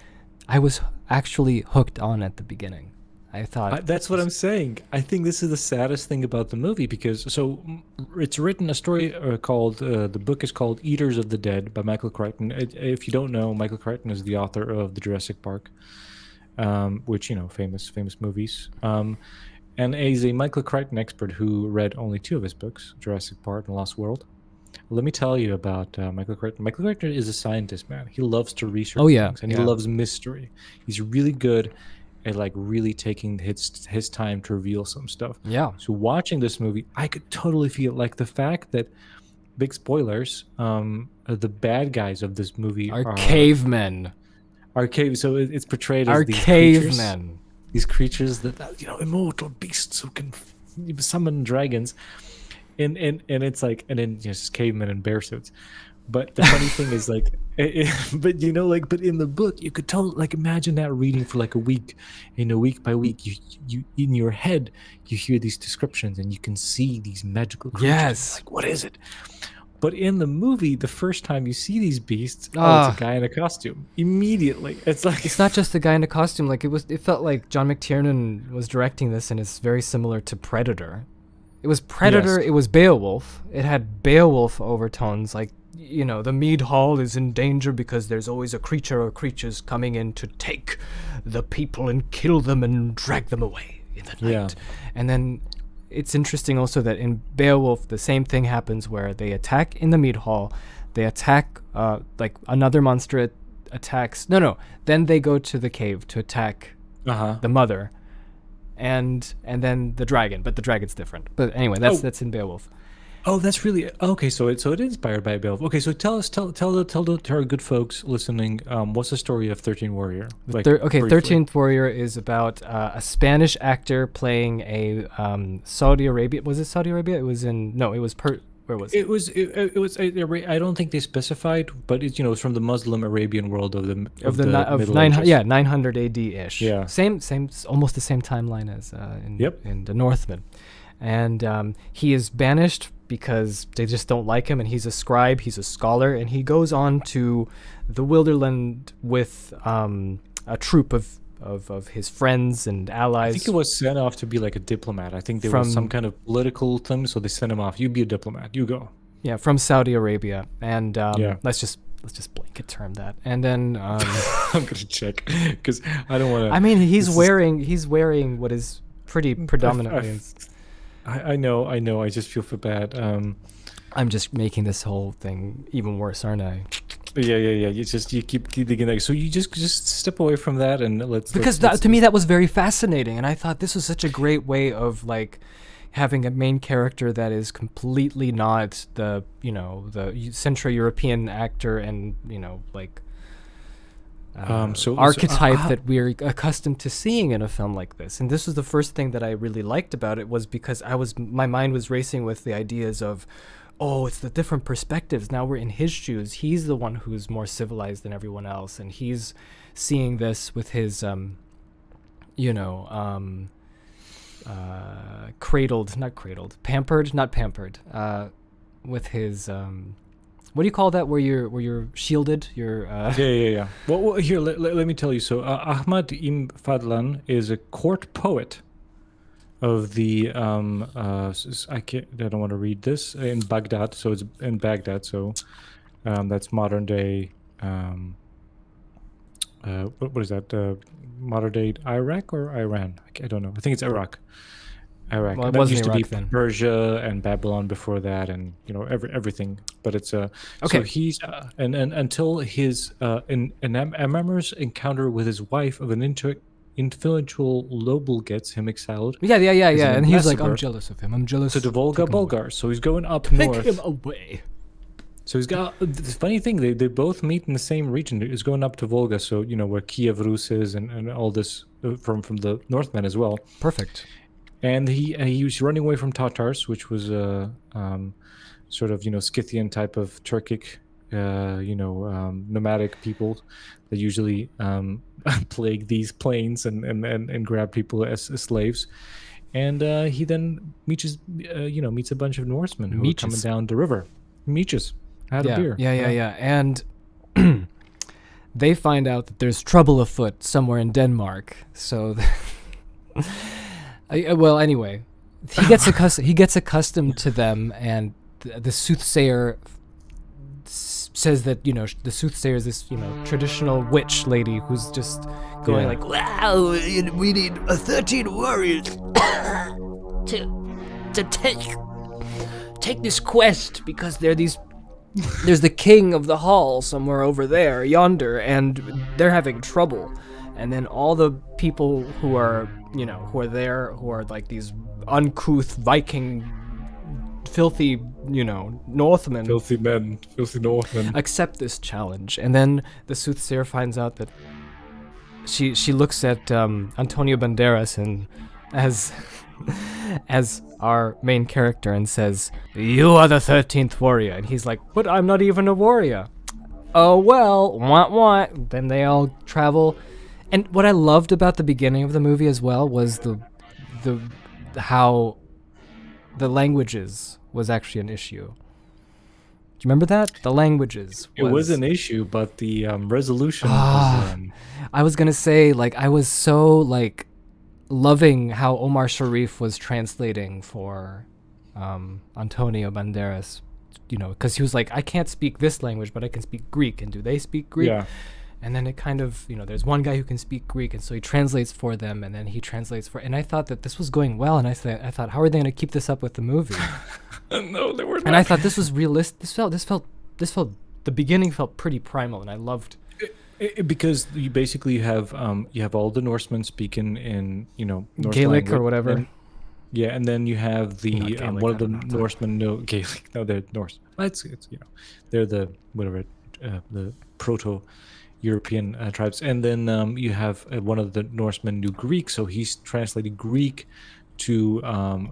I was actually hooked on at the beginning. I thought That's what I'm saying. I think this is the saddest thing about the movie because it's written a story called the book is called Eaters of the Dead by Michael Crichton. If you don't know, Michael Crichton is the author of the Jurassic Park, which famous movies. And he's a Michael Crichton expert who read only 2 of his books, Jurassic Park and Lost World. Let me tell you about Michael Crichton. Michael Crichton is a scientist, man. He loves to research things, and he loves mystery. He's really good at like really taking his time to reveal some stuff. Yeah. So watching this movie, I could totally feel like the fact that, big spoilers, the bad guys of this movie are cavemen. So it's portrayed as Are these cavemen. These creatures that immortal beasts who can summon dragons, and it's like, and then just cavemen in bear suits. But the funny thing is, like, but in the book, you could imagine that reading for like a week, week by week, you in your head, you hear these descriptions and you can see these magical creatures. Yes. Like, what is it? But in the movie, the first time you see these beasts, it's a guy in a costume. Immediately, it's like it's not just a guy in a costume. Like it felt like John McTiernan was directing this, and it's very similar to Predator. It was Predator. Yes. It was Beowulf. It had Beowulf overtones, like. The mead hall is in danger because there's always a creature or creatures coming in to take the people and kill them and drag them away in the night. Yeah. And then it's interesting also that in Beowulf, the same thing happens where they attack in the mead hall. They attack, like another monster attacks. No. Then they go to the cave to attack the mother. And then the dragon, but the dragon's different. But anyway, that's in Beowulf. Oh, that's really okay. So it is inspired by Beowulf. Okay, so tell our good folks listening, what's the story of 13th Warrior? Like, 13th Warrior is about a Spanish actor playing a Saudi Arabia. Was it Saudi Arabia? It was where was it? It was. I don't think they specified, but it's it's from the Muslim Arabian world of the Middle Ages. 900 AD ish. Yeah. Same, almost the same timeline as in the Northman, and he is banished because they just don't like him, and he's a scribe, he's a scholar, and he goes on to the Wilderland with a troop of his friends and allies. I think he was sent off to be like a diplomat. I think there was some kind of political thing, so they sent him off. You be a diplomat, you go. Yeah, from Saudi Arabia, and let's just blanket term that. And then I'm gonna check because I don't want to. I mean, he's wearing what is pretty predominantly. I know. I just feel for bad. I'm just making this whole thing even worse, aren't I? Yeah. You keep digging that. So you just step away from that and to me that was very fascinating, and I thought this was such a great way of like having a main character that is completely not the the Central European actor and archetype that we're accustomed to seeing in a film like this. And this was the first thing that I really liked about it, was because my mind was racing with the ideas of, it's the different perspectives. Now we're in his shoes. He's the one who's more civilized than everyone else, and he's seeing this with his pampered, with his what do you call that? Where you're shielded? Yeah. Well, here let me tell you. So Ahmad Ibn Fadlan is a court poet of the I don't want to read this, in Baghdad. So it's in Baghdad. So that's modern day what is that? Modern day Iraq or Iran? I don't know. I think it's Iraq. Iraq. Well, it And that wasn't used to Iraq be then. Persia and Babylon before that, and everything. But it's Okay. So he's and until his an Ammar's encounter with his wife of an influential noble gets him exiled Yeah. as an And he's like, I'm ambassador jealous of him. I'm jealous. to the Volga Take him away. Bulgars. So he's going up Take north. him away. So he's got this funny thing. They both meet in the same region. He's going up to Volga, so where Kiev Rus is, and all this from the Northman as well. Perfect. And he was running away from Tatars, which was sort of Scythian type of Turkic nomadic people that usually plague these plains and grab people as slaves. And he then meets a bunch of Norsemen who are coming down the river. Meeches. Had a beer. Yeah. And they find out that there's trouble afoot somewhere in Denmark. So, well, anyway, he gets accustomed to them, and the soothsayer says that the soothsayer is this traditional witch lady who's just going like, Wow, we need 13 warriors to take this quest because there's the king of the hall somewhere over there, yonder, and they're having trouble. And then all the people who are there, who are like these uncouth Viking, filthy, Northmen, Filthy men, filthy Northmen. accept this challenge. And then the soothsayer finds out that she looks at Antonio Banderas and as our main character and says, "You are the 13th warrior." And he's like, "But I'm not even a warrior." Oh well, want. Then they all travel. And what I loved about the beginning of the movie as well was the how the languages was actually an issue. Do you remember that? The languages. It was an issue, but the resolution was... I was gonna say, like, I was so like loving how Omar Sharif was translating for Antonio Banderas, because he was like, I can't speak this language, but I can speak Greek, and do they speak Greek? Yeah. And then it kind of, there's one guy who can speak Greek, and so he translates for them, and then he translates for, and I thought that this was going well, and I thought, how are they going to keep this up with the movie? No, they were not. And I thought this was realistic. This felt, the beginning felt pretty primal, and I loved. Because you basically have all the Norsemen speaking in Norse Gaelic language, or whatever. And then you have the Not Gaelic, one I of the don't know. Norsemen. No, Gaelic. No, they're Norse. Well, it's they're the whatever the Proto-European tribes. And then you have one of the Norsemen knew Greek, so he's translating Greek to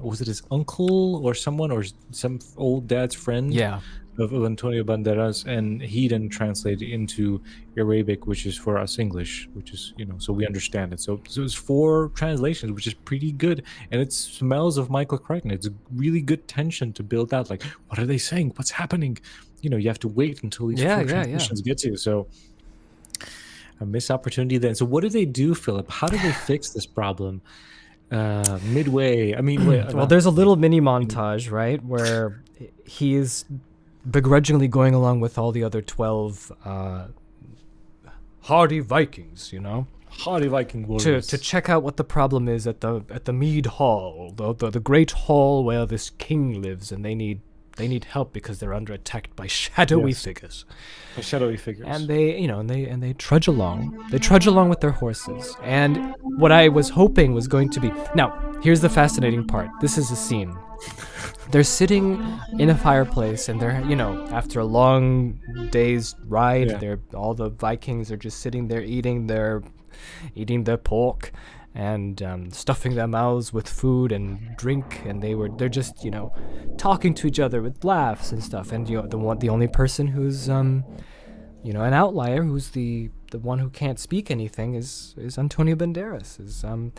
was it his uncle or someone or some old dad's friend? Yeah. Of Antonio Banderas, and he then translated into Arabic, which is for us English, which is so we understand it. So it's 4 translations, which is pretty good, and it smells of Michael Crichton. It's really good tension to build out. Like, what are they saying? What's happening? You have to wait until these 4 translations get to you. So a missed opportunity then. So what did they do, Philip? How did they fix this problem? Midway, I mean, Well, there's a little mini montage, right, where he is begrudgingly going along with all the other 12 hardy Vikings, hardy Viking warriors to check out what the problem is at the Mead Hall, the great hall where this king lives, and they need help because they're under attack by shadowy figures. Shadowy figures. And they, and they trudge along. They trudge along with their horses. And what I was hoping was going to be... Now, here's the fascinating part. This is a scene. They're sitting in a fireplace, and they're, after a long day's ride, all the Vikings are just sitting there eating their pork and stuffing their mouths with food and drink, and they're just talking to each other with laughs and stuff. And the only person who's an outlier, who's the one who can't speak anything, is Antonio Banderas.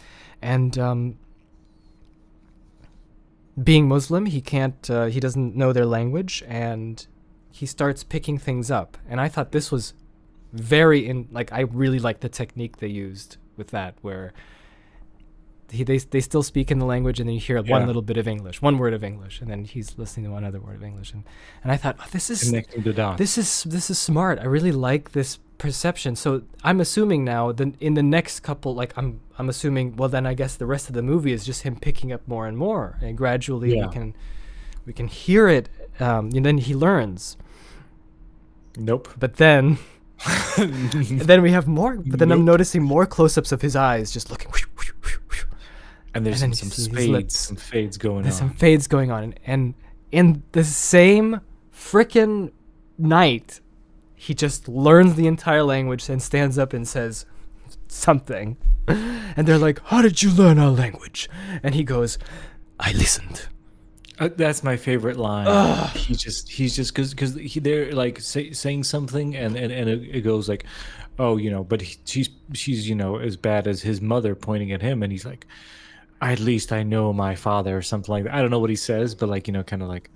Being Muslim, he doesn't know their language, and he starts picking things up. And I thought this was I really liked the technique they used with that, where they still speak in the language, and then you hear one little bit of English, one word of English, and then he's listening to one other word of English, and I thought, this is connecting the dots. This is smart. I really like this perception. So I'm assuming now, then in the next couple, like I'm assuming. Well, then I guess the rest of the movie is just him picking up more and more, and gradually we can hear it, and then he learns. Nope. But then, then we have more. But then I'm noticing more close-ups of his eyes, just looking. And there's And then some fades going There's on. some fades going on, and in the same frickin' night, he just learns the entire language and stands up and says something. And they're like, "How did you learn our language?" And he goes, "I listened." That's my favorite line. He's just because they're like saying something and it goes like, oh, but she's as bad as his mother, pointing at him, and he's like, at least I know my father, or something like that. I don't know what he says, but like, kind of like,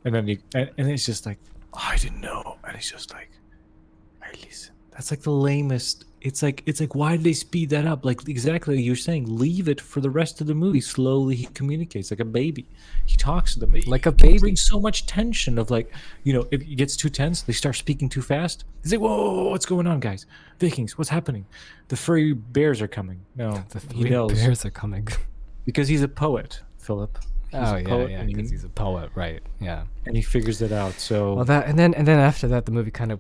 and then and it's just like, oh, I didn't know, and it's just like, I listen. That's like the lamest. It's like why did they speed that up? Like exactly like you're saying, leave it for the rest of the movie. Slowly he communicates like a baby. He talks to them Like a baby. It brings so much tension of like, if it gets too tense, they start speaking too fast. He's like, whoa, what's going on, guys? Vikings, what's happening? The furry bears are coming. No, The he three knows bears are coming. because he's a poet, Philip. He's Oh a yeah, poet, yeah, because he's a poet, right? Yeah. and he figures it out. So Well, that and then after that, the movie kind of,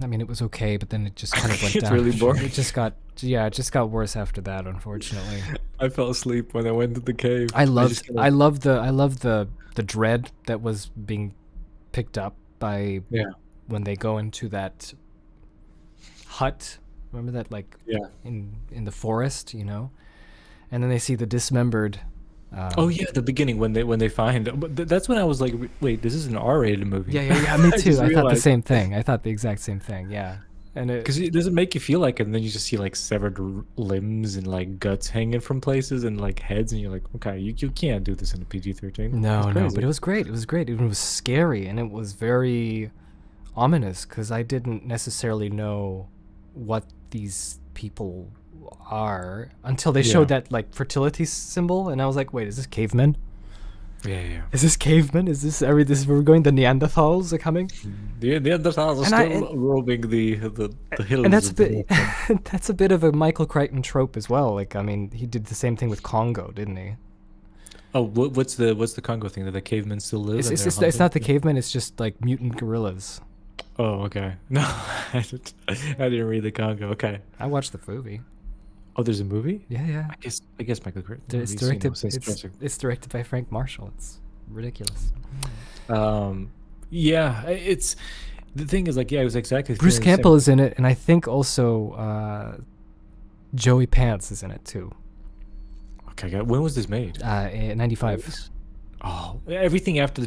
I mean, it was okay, but then it just kind of went It's down. really boring. It just got worse after that, unfortunately. I fell asleep when I went to the cave. I loved the dread that was being picked up by Yeah. when they go into that hut. Remember that, like, Yeah. in the forest, and then they see the dismembered. Oh yeah, the beginning when they find. But that's when I was like, wait, this is an R-rated movie. Yeah. Me I too. just I thought the realized. same thing. I thought the exact same thing. Yeah, and Because it doesn't make you feel like it, and then you just see like severed limbs and like guts hanging from places and like heads, and you're like, okay, you can't do this in a PG-13. No, It's but it crazy. was great. It was great. It was scary, and it was very ominous because I didn't necessarily know what these people are until they showed that like fertility symbol, and I was like, wait, is this cavemen? Yeah. Is this cavemen? Is this we're going? The Neanderthals are coming, The Neanderthals are still roaming the hills. and that's a of the bit Northman. that's a bit of a Michael Crichton trope as well. Like, I mean, he did the same thing with Congo, didn't he? Oh, what's the Congo thing? Do the cavemen still live? and they're It's hunting? not the cavemen. It's just like mutant gorillas. Oh, okay. No, I didn't read the Congo. Okay. I watched the movie. Oh, there's a movie. Yeah. I guess Michael Crichton. It's He's, directed. since Jurassic. It's directed by Frank Marshall. It's ridiculous. Yeah, it's the thing is like, yeah, it was exactly Bruce the same- Campbell is in it, and I think also Joey Pants is in it too. Okay, when was this made? In '95. Oh, everything after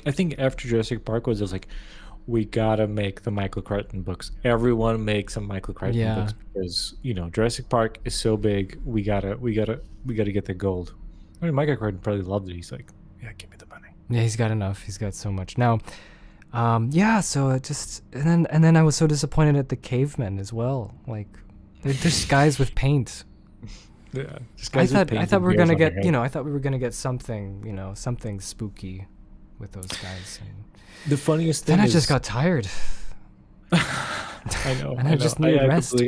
I think after Jurassic Park was just like, we gotta make the Michael Crichton books. Everyone makes some Michael Crichton Yeah. books because Jurassic Park is so big. We gotta get the gold. I mean, Michael Crichton probably loved it. He's like, yeah, give me the money. Yeah, he's got enough. He's got so much now. Yeah. So it just and then I was so disappointed at the cavemen as well. Like, they're just guys with paint. Yeah, just I guys with thought we were painted gonna bears on get their head. I thought we were gonna get something something spooky with those guys. And The funniest thing then I is just got tired. I know. and I just needed rest.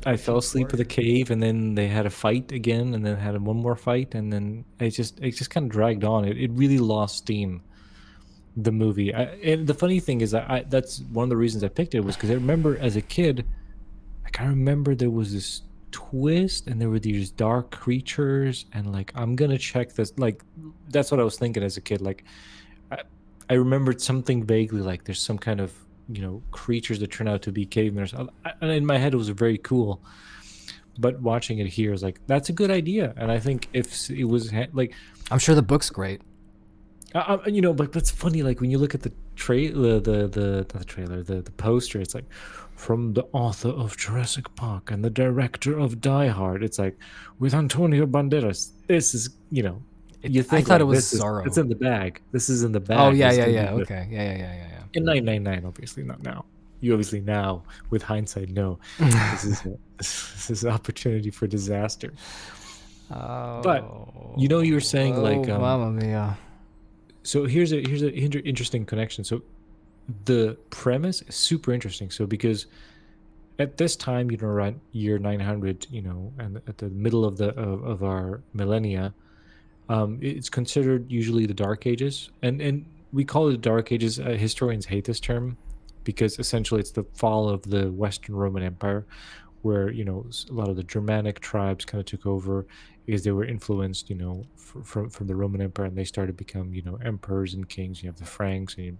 I fell asleep at the cave, and then they had a fight again, and then had one more fight, and then it just kind of dragged on. It really lost steam. The movie, and the funny thing is, that's one of the reasons I picked it was because I remember as a kid, like I remember there was this twist, and there were these dark creatures, and like I'm gonna check this. Like that's what I was thinking as a kid. Like I remembered something vaguely, like there's some kind of creatures that turn out to be cavemen. And in my head, it was very cool. But watching it here is like, that's a good idea. And I think if it was like, I'm sure the book's great. but that's funny. Like when you look at the the poster, it's like from the author of Jurassic Park and the director of Die Hard. It's like with Antonio Banderas. This is you think I thought like, it was this is- Zorro. It's in the bag. This is in the bag. Oh yeah, This yeah, could be yeah. the- Okay, yeah. In 999, obviously not now. You obviously now, with hindsight, know this is an opportunity for disaster. Oh, But, you were saying, like, Mamma Mia. So here's a interesting connection. So the premise is super interesting. So because at this time, around year 900, and at the middle of of our millennia, it's considered usually the Dark Ages, and we call it the Dark Ages. Historians hate this term because essentially it's the fall of the Western Roman Empire, where a lot of the Germanic tribes kind of took over because they were influenced, from the Roman Empire, and they started to become, emperors and kings. You have the Franks, and you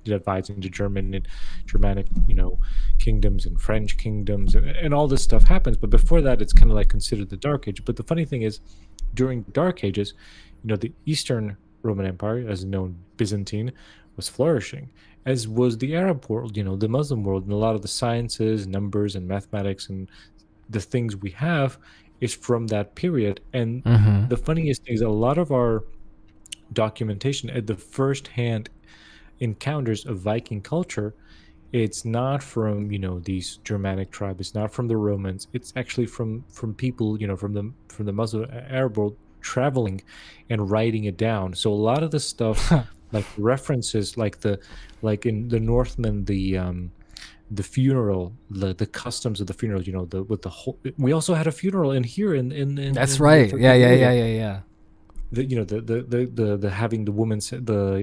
divides into German and Germanic, kingdoms and French kingdoms, and all this stuff happens. But before that, it's kind of like considered the Dark Age. But the funny thing is, during the Dark Ages, the Eastern Roman Empire, as known Byzantine, was flourishing, as was the Arab world, the Muslim world, and a lot of the sciences, numbers, and mathematics, and the things we have is from that period. And the funniest thing is a lot of our documentation at the first hand encounters of Viking culture, it's not from these Germanic tribes, it's not from the Romans, it's actually from people from the Muslim Arab world traveling and writing it down. So a lot of the stuff like references, like in the Northman, the funeral, the customs of the funeral, with the whole, we also had a funeral in here in That's in right. the Yeah. the having the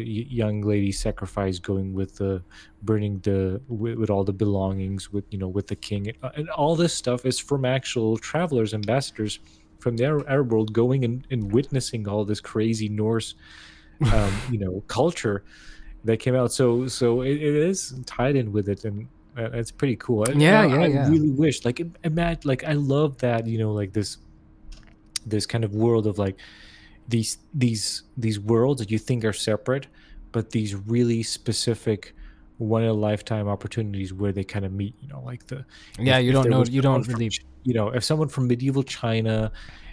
young lady sacrifice, going with the burning with all the belongings, with the king, and all this stuff is from actual travelers, ambassadors from the Arab world, going and witnessing all this crazy Norse culture that came out. So it is tied in with it, and it's pretty cool. I really wish, like, imagine, like, I love that, like this kind of world of like these worlds that you think are separate, but these really specific one in a lifetime opportunities where they kind of meet, like if someone from medieval China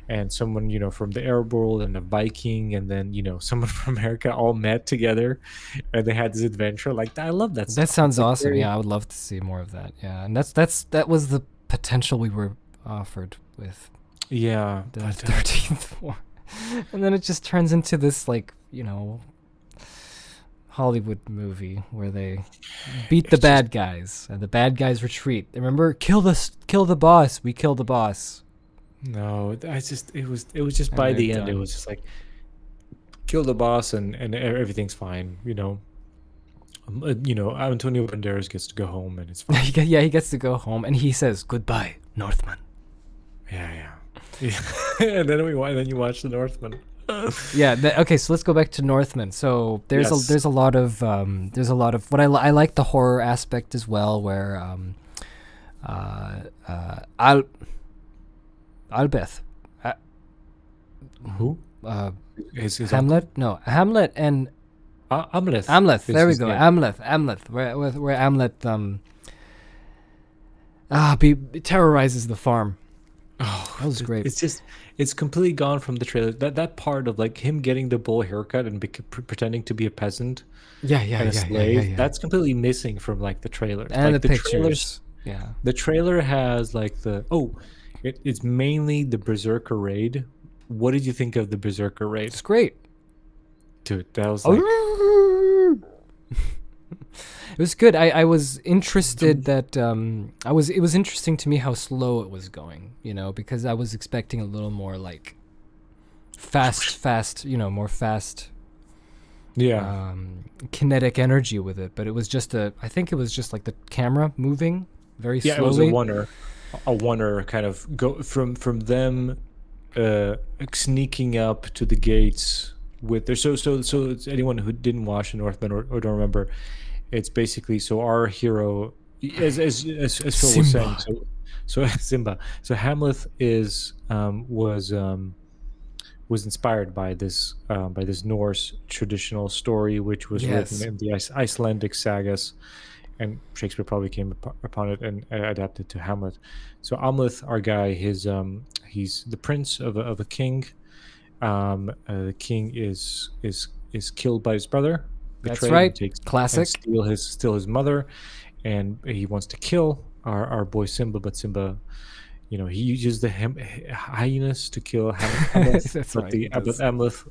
and someone from the Arab world and a Viking, and then someone from America all met together and they had this adventure like that. I love that stuff. That sounds awesome. Yeah, I would love to see more of that. Yeah, and that was the potential we were offered with the 13th War. And then it just turns into this, like, Hollywood movie where they beat the bad guys and the bad guys retreat. Remember, kill the boss. We kill the boss. No, it was just by the end, it was just like kill the boss and everything's fine. Antonio Banderas gets to go home and it's fine. Yeah, he gets to go home and he says goodbye, Northman. Yeah. And then you watch the Northman. Okay, so let's go back to Northman. So there's a lot of what I like the horror aspect as well, where Albeth, who Hamlet? No, Hamlet and Amleth. Amleth. There we go. Amleth. Where Amleth terrorizes the farm. Oh, that was great. It's completely gone from the trailer. That part of like him getting the bowl haircut and pretending to be a peasant, and a slave. That's completely missing from like the trailer and like the pictures. The trailer has like it's mainly the Berserker raid. What did you think of the Berserker raid? It's great, dude. That was like. It was good. I was interested that it was interesting to me how slow it was going, because I was expecting a little more like fast, more fast, kinetic energy with it. But it was I think it was just like the camera moving very slowly. Yeah, it was a oneer kind of go from them sneaking up to the gates with their so it's anyone who didn't watch the Northman or don't remember. It's basically, so our hero, as Phil was saying, so Simba. So Hamlet was inspired by this Norse traditional story, which was written in the Icelandic sagas, and Shakespeare probably came upon it and adapted to Hamlet. So Amleth, our guy, he's the prince of a king. The king is killed by his brother. That's right. Classic. Steal his mother, and he wants to kill our boy Simba, but Simba, he uses the hyenas to kill Hamlet. That's right. But Amleth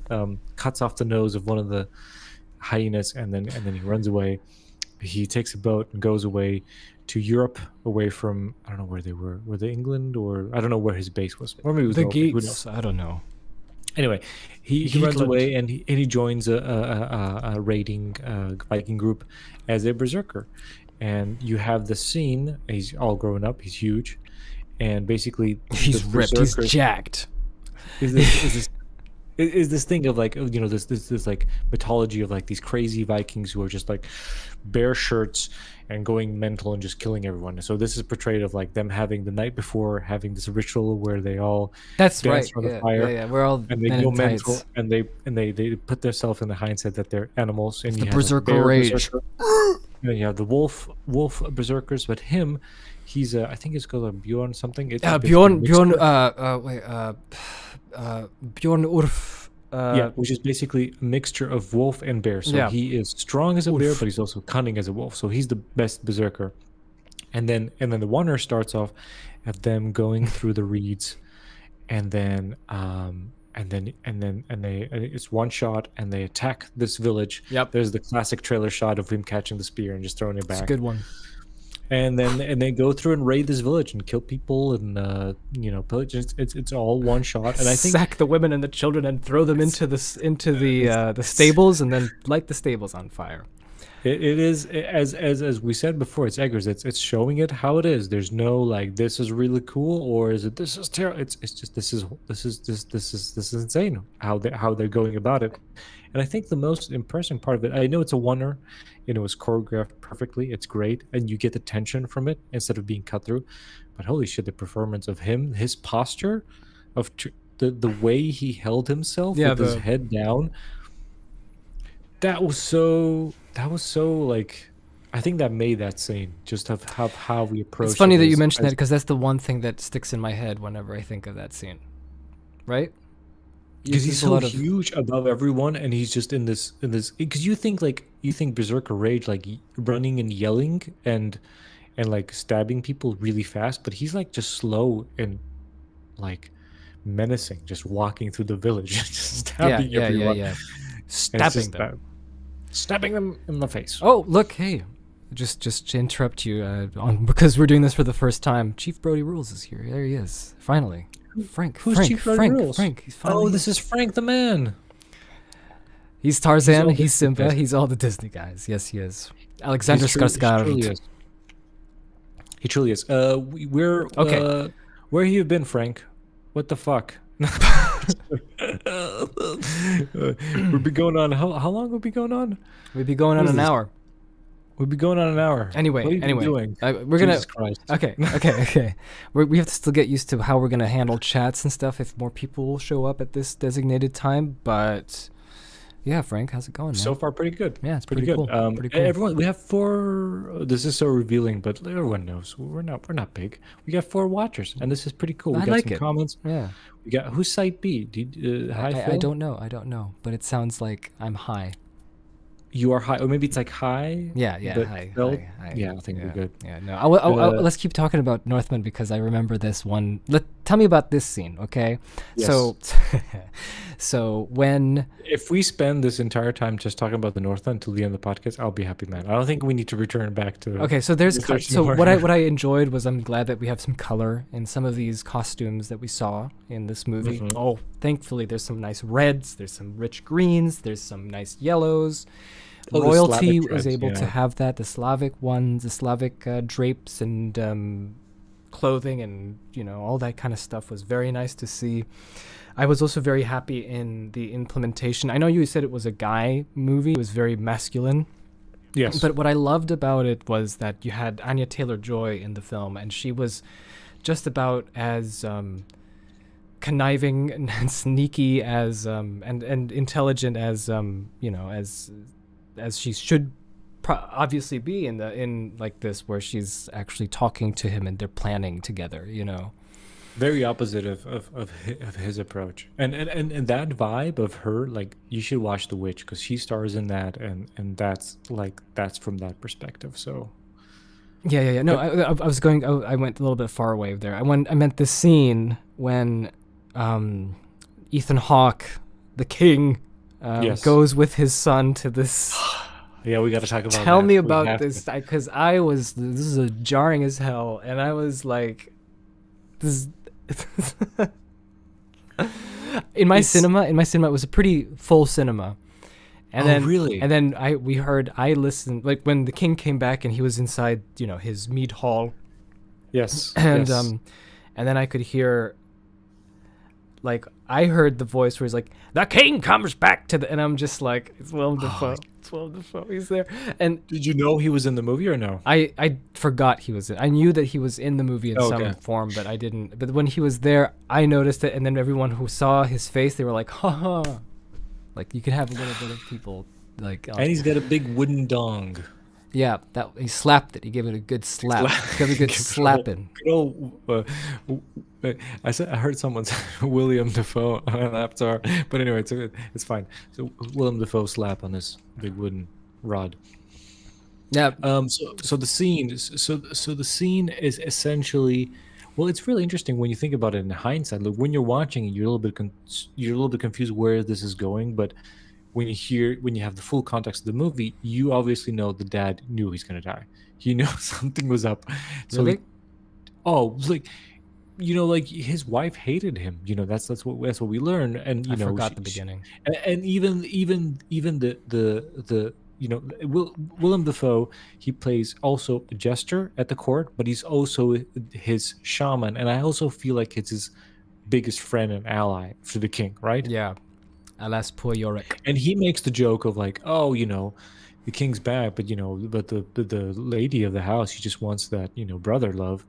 cuts off the nose of one of the hyenas, and then he runs away. he takes a boat and goes away to Europe, away from, I don't know where they were. Were they England, or I don't know where his base was, or maybe it was The Norway. Who knows? Geats. I don't know. Anyway, he runs Greenland. away and he joins a raiding Viking group as a berserker, and you have the scene. He's all grown up. He's huge, and basically He's the ripped. He's berserkers- jacked. is this thing of like, you know, this like mythology of like these crazy Vikings who are just like bare shirts and going mental and just killing everyone. So this is portrayed of like them having the night before having this ritual where they all That's dance right. around the Yeah, fire, yeah, yeah. We're all and they men go in mental, tights. and they put themselves in the hindsight that they're animals, and The you have berserker a bear rage. berserker, and you have the wolf berserkers, but him, he's I think it's called a Bjorn something. It's basically a Bjorn mixture- Bjorn Urf. yeah, which is basically a mixture of wolf and bear. So Yeah. he is strong as a bear, Wolf. but he's also cunning as a wolf. So he's the best berserker. And then the Wanner starts off at them going through the reeds, and then it's one shot, and they attack this village. Yep. There's the classic trailer shot of him catching the spear and just throwing it It's a back. good one. And then they go through and raid this village and kill people and pillage. It's all one shot. And I think sack the women and the children and throw them into the stables and then light the stables on fire. it is, as we said before, it's Eggers. It's showing it how it is. There's no like, this is really cool, or is it, this is terrible. It's just this is insane how they're going about it. And I think the most impressive part of it, I know it's a wonder, and it was choreographed perfectly. It's great, and you get the tension from it instead of being cut through. But holy shit, the performance of him, his posture, the way he held himself with his head down, that was so like, I think that made that scene, just of how we approach. It's funny that you mentioned that, because that's the one thing that sticks in my head whenever I think of that scene. Right? Because he's so huge above everyone, and he's just in this because you think Berserker Rage, like running and yelling and like stabbing people really fast, but he's like just slow and like menacing, just walking through the village, just stabbing everyone. Stabbing them in the face. Oh, look, hey, just to interrupt you because we're doing this for the first time. Chief Brody Rules is here. There he is, finally. Frank. Chief Brody Rules? Frank. He's finally. Oh, this is Frank the Man. He's Tarzan. He's He's Simba. guys. He's all the Disney guys. Yes, he is. Alexander He truly Skarsgård. is. He truly is. We're Okay. Where have you been, Frank? What the fuck? We've been going on. How long have we been going on? We'd be going on What is an this? hour. We've been going on an hour. Anyway, What have you been doing? we're gonna. Jesus Christ. Okay. We have to still get used to how we're gonna handle chats and stuff if more people will show up at this designated time. But yeah, Frank, how's it going, man? So far, pretty good. Yeah, it's pretty pretty good. cool. Pretty cool. Everyone, we have 4. This is so revealing, but everyone knows we're not big. We got 4 watchers, and this is pretty cool. We I got like some it. comments. Yeah. We got who's site B? Hi, I Phil? don't know, but it sounds like I'm high. You are high, or maybe it's like high. Yeah, but hi. Yeah, I think we're good. Yeah, no. Let's keep talking about Northman because I remember this one. Tell me about this scene, okay? Yes. So when If we spend this entire time just talking about the Northland until the end of the podcast, I'll be happy, man. I don't think we need to return back to. okay, so there's research so more. what I enjoyed was I'm glad that we have some color in some of these costumes that we saw in this movie. Mhm. Oh, thankfully there's some nice reds, there's some rich greens, there's some nice yellows. Oh, the Royalty Slavic was reds, able to yeah. have that, the Slavic ones, the Slavic drapes and clothing and all that kind of stuff was very nice to see. I was also very happy in the implementation. I know you said it was a guy movie. It was very masculine. Yes. But what I loved about it was that you had Anya Taylor-Joy in the film, and she was just about as conniving and sneaky as and intelligent as as she should obviously be in like this, where she's actually talking to him and they're planning together. Very opposite of his approach, and that vibe of her, like, you should watch The Witch because she stars in that, and that's from that perspective. So Yeah. No, I was going. I went a little bit far away there. I meant the scene when Ethan Hawke, the king, Yes. goes with his son to this Yeah, we got to talk about Tell that. me We about have this, to. because this is a jarring as hell, and I was like, this. In my It's- cinema, it was a pretty full cinema, and Oh, then really? I listened, like when the king came back and he was inside, his mead hall, Yes. and Yes. and then I could hear, like, I heard the voice where he's like, "The king comes back to the," and I'm just like, it's Willem Dafoe. It's Willem Dafoe. He's there, and Did you know he was in the movie or no? I forgot he was in. I knew that he was in the movie in Okay. some form, but I didn't. But when he was there, I noticed it, and then everyone who saw his face, they were like, "Ha ha!" Like you could have a little bit of people like. And he's got a big wooden dong. Yeah, that he slapped it. He gave it a good slap. He gave it a good slapping. Good old, I heard someone say William Dafoe on Avatar, but anyway, it's fine. So William Dafoe slap on his big wooden rod. Yeah, So the scene, so the scene is essentially, well, it's really interesting when you think about it in hindsight. Like when you're watching it, you're a little bit you're a little bit confused where this is going, but when you have the full context of the movie, you obviously know the dad knew he's gonna die. He knew something was up. So really? like like his wife hated him. That's what we learn. And I forgot the beginning. and even the Willem Dafoe, he plays also a jester at the court, but he's also his shaman, and I also feel like it's his biggest friend and ally for the king, right? Yeah, alas, poor Yorick. And he makes the joke of like, oh, the king's back, but but the lady of the house, she just wants that brother love.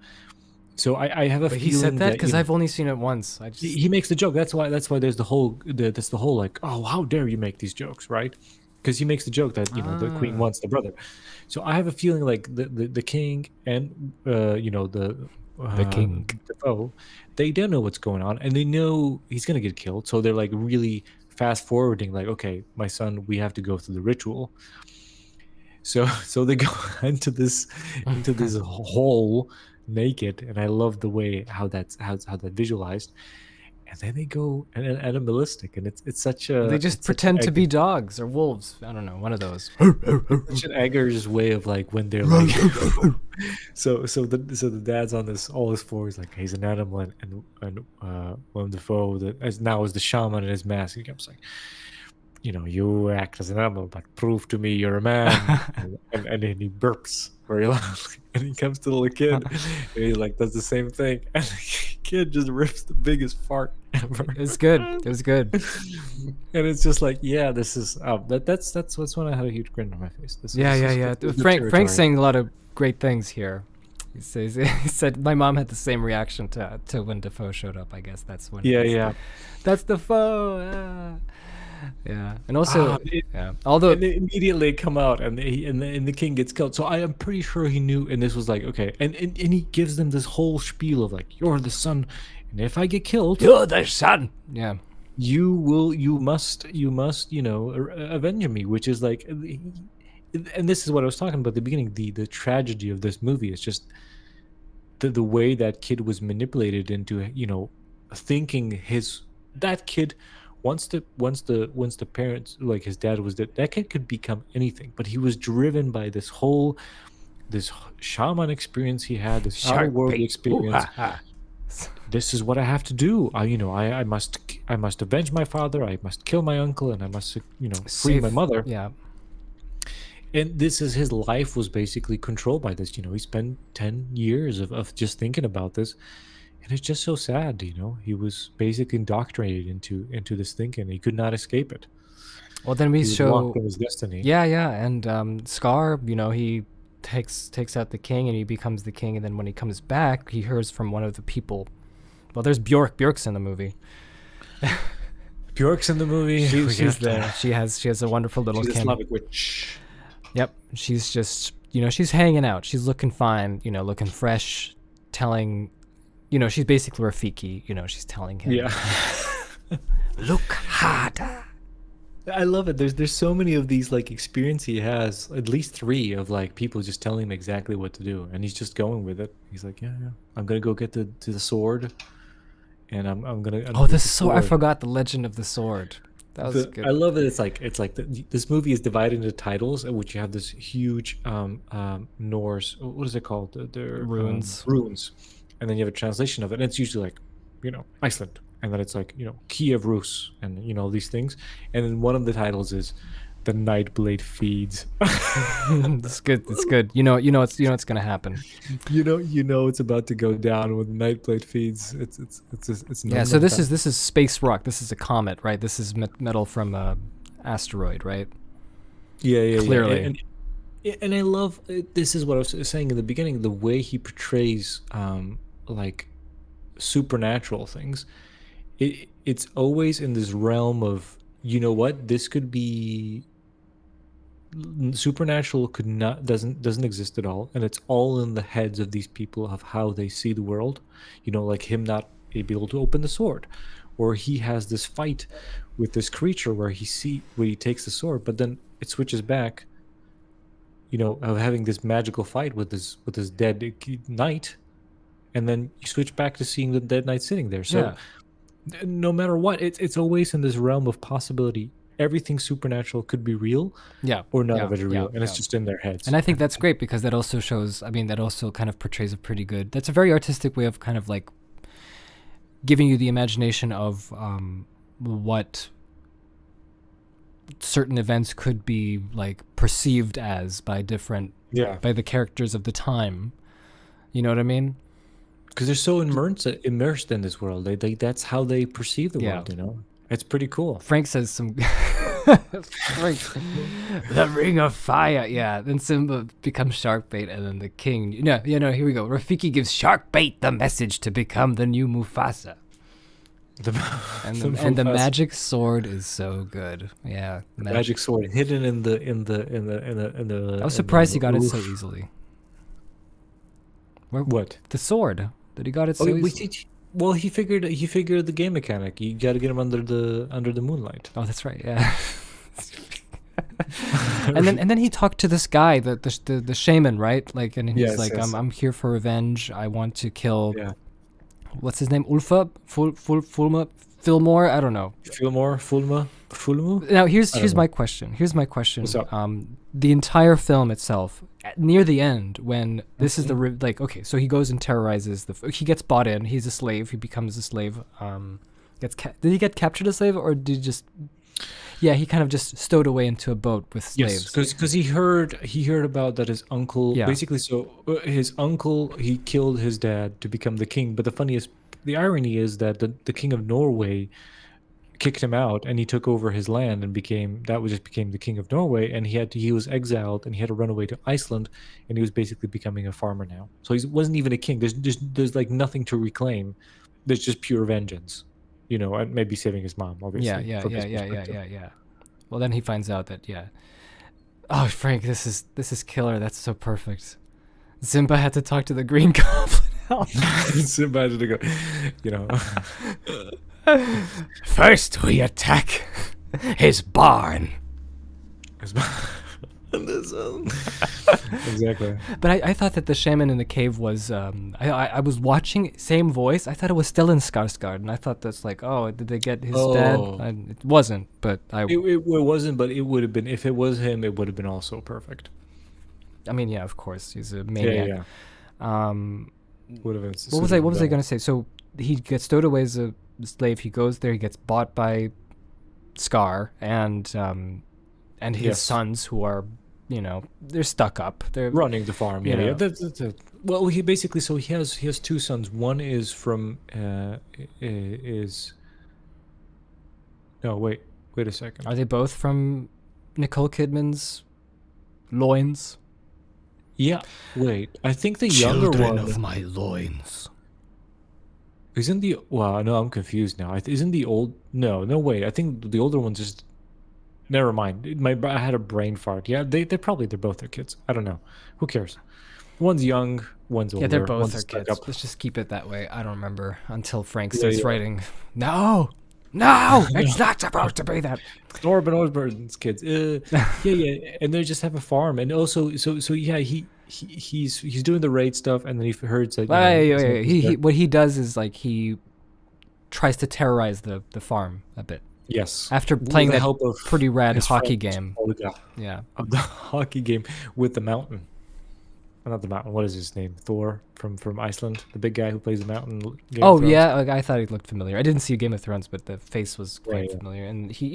So I have a But feeling he said that that because I've only seen it once. I just he makes the joke. That's why there's that's the whole like, oh, how dare you make these jokes, right? Because he makes the joke that the queen wants the brother. So I have a feeling like the king and the king. Defoe, they don't know what's going on, and they know he's gonna get killed. So they're like really fast forwarding, like, okay, my son, we have to go through the ritual. So they go into this hole naked, and I love the way how that's how that visualized. And then they go animalistic, and it's such a They just it's such pretend an to be dogs or wolves. I don't know, one of those. such an Eggers way of like when they're like so the dad's on all his fours, like he's an animal, and Willem Dafoe as the shaman in his mask, he comes like, you act as an animal, but prove to me you're a man. and then he burps very loudly, and he comes to the little kid, and he like does the same thing, and the kid just rips the biggest fart ever. It was good. It was good. And it's just like, yeah, this is that's when I had a huge grin on my face. Yeah. This is Frank's territory. saying a lot of great things here. He said my mom had the same reaction to when Defoe showed up. I guess that's when. Yeah. That's Defoe. Yeah, and also yeah. Although And they immediately come out, and the king gets killed. So I am pretty sure he knew, and this was like, okay, and he gives them this whole spiel of like, you're the son, and if I get killed, you're the son. Yeah. you must avenge me, which is like, and this is what I was talking about at the beginning. The tragedy of this movie is just the way that kid was manipulated into thinking that kid, once the parents, like his dad was dead, that kid could become anything, but he was driven by this shaman experience he had, this outer world experience. This is what I have to do. I must avenge my father. I must kill my uncle, and I must free my mother. Yeah. And this is his life was basically controlled by this. He spent 10 years of just thinking about this, and it's just so sad. He was basically indoctrinated into this thinking. He could not escape it. Well, then we He was show locked in his destiny. Yeah, and Scar, he takes out the king, and he becomes the king, and then when he comes back, he hears from one of the people. Well, there's Bjork. Bjork's in the movie. Bjork's in the movie. She's there. She has a wonderful little She's a cameo. Slavic witch. Yep. She's just she's hanging out. She's looking fine. Looking fresh. Telling, she's basically Rafiki. She's telling him. Yeah. Look harder. I love it. There's so many of these like experience he has, at least 3 of like people just telling him exactly what to do, and he's just going with it. He's like, yeah, I'm gonna go get to the sword, and I'm gonna. Oh, the sword! I forgot the legend of the sword. That was good. I love that this movie is divided into titles, in which you have this huge Norse. What is it called? The Runes. runes, and then you have a translation of it. And it's usually like, Iceland, and then it's like Kiev Rus, and these things. And then one of the titles is the Nightblade feeds. It's good. It's good. It's gonna happen. It's about to go down when Nightblade feeds. It's Yeah. So this is space rock. This is a comet, right? This is metal from a asteroid, right? yeah Clearly. And I love this is what I was saying in the beginning, the way he portrays like supernatural things. It's always in this realm of, this could be supernatural, doesn't exist at all, and it's all in the heads of these people of how they see the world. Like him not be able to open the sword, or he has this fight with this creature where he takes the sword, but then it switches back, of having this magical fight with this dead knight, and then you switch back to seeing the dead knight sitting there. So no matter what, it's always in this realm of possibility. Everything supernatural could be real, or none of it is real, and it's just in their heads. And I think that's great, because that also shows, that also kind of portrays a pretty good, that's a very artistic way of kind of like giving you the imagination of what certain events could be like perceived as by the characters of the time. You know what I mean? Because they're so immersed in this world. That's how they perceive the world, It's pretty cool. Frank says some... Frank, the ring of fire. Yeah, then Simba becomes shark bait, and then the king... here we go. Rafiki gives shark bait the message to become the new Mufasa. And the magic sword is so good. Yeah. Magic sword hidden in the... I was surprised he got it so easily. What? The sword. That he got it so easily. Well, he figured the game mechanic. You got to get him under the moonlight. Oh, that's right. Yeah. and then he talked to this guy, the shaman, right? Like, and he's I'm here for revenge. I want to kill. Yeah. What's his name? Ulfa? Fillmore? I don't know. Fulma. Now here's my question. What's up? The entire film itself, near the end, when this is the so he goes and terrorizes he gets bought in. He's a slave. He becomes a slave. Did he get captured as a slave, or did he just? Yeah, he kind of just stowed away into a boat with slaves. Yes, because he heard about that his uncle. Yeah. Basically, so his uncle, he killed his dad to become the king. But the irony is that the king of Norway kicked him out, and he took over his land and became the king of Norway. And he was exiled, and he had to run away to Iceland, and he was basically becoming a farmer now. So he wasn't even a king. There's like nothing to reclaim. There's just pure vengeance. And maybe saving his mom, obviously. Yeah. Well, then he finds out that, oh, Frank, this is killer. That's so perfect. Simba had to talk to the Green Goblin. Simba had to go, First we attack his barn. Exactly. But I thought that the shaman in the cave was I was watching, same voice. I thought it was Stellan Skarsgård, and I thought that's like, oh, did they get his dad? It wasn't, but it wasn't, but it would have been. If it was him, it would have been also perfect. I mean, yeah, of course, he's a maniac. Yeah. Would have been. What was I gonna say? So he gets stowed away as a slave. He goes there. He gets bought by Scar and his sons, who are, they're stuck up. They're running the farm. Yeah. Well, he basically, so he has two sons. One is from No, wait a second. Are they both from Nicole Kidman's loins? Yeah. Wait, I think the younger Children one of my loins. isn't the. Well, no, I'm confused now. Isn't the old? No, wait. I think the older one's just. Never mind. I had a brain fart. Yeah, they're both their kids. I don't know. Who cares? One's young, one's older. Yeah, they're both one's their stuck kids. up. Let's just keep it that way. I don't remember until Frank starts writing. No, it's not supposed to be that. Norman Osborn's kids. Yeah, and they just have a farm, and also, so yeah, he's doing the raid stuff, and then he heard He what he does is like he tries to terrorize the farm a bit. Yes. After With playing the that help of pretty rad his hockey friend, game. Olga, Yeah. of the hockey game with the mountain. Not the mountain. What is his name? Thor from Iceland, the big guy who plays the mountain. Game of Oh Thrones. yeah, I thought he looked familiar. I didn't see Game of Thrones, but the face was quite Yeah. familiar. And he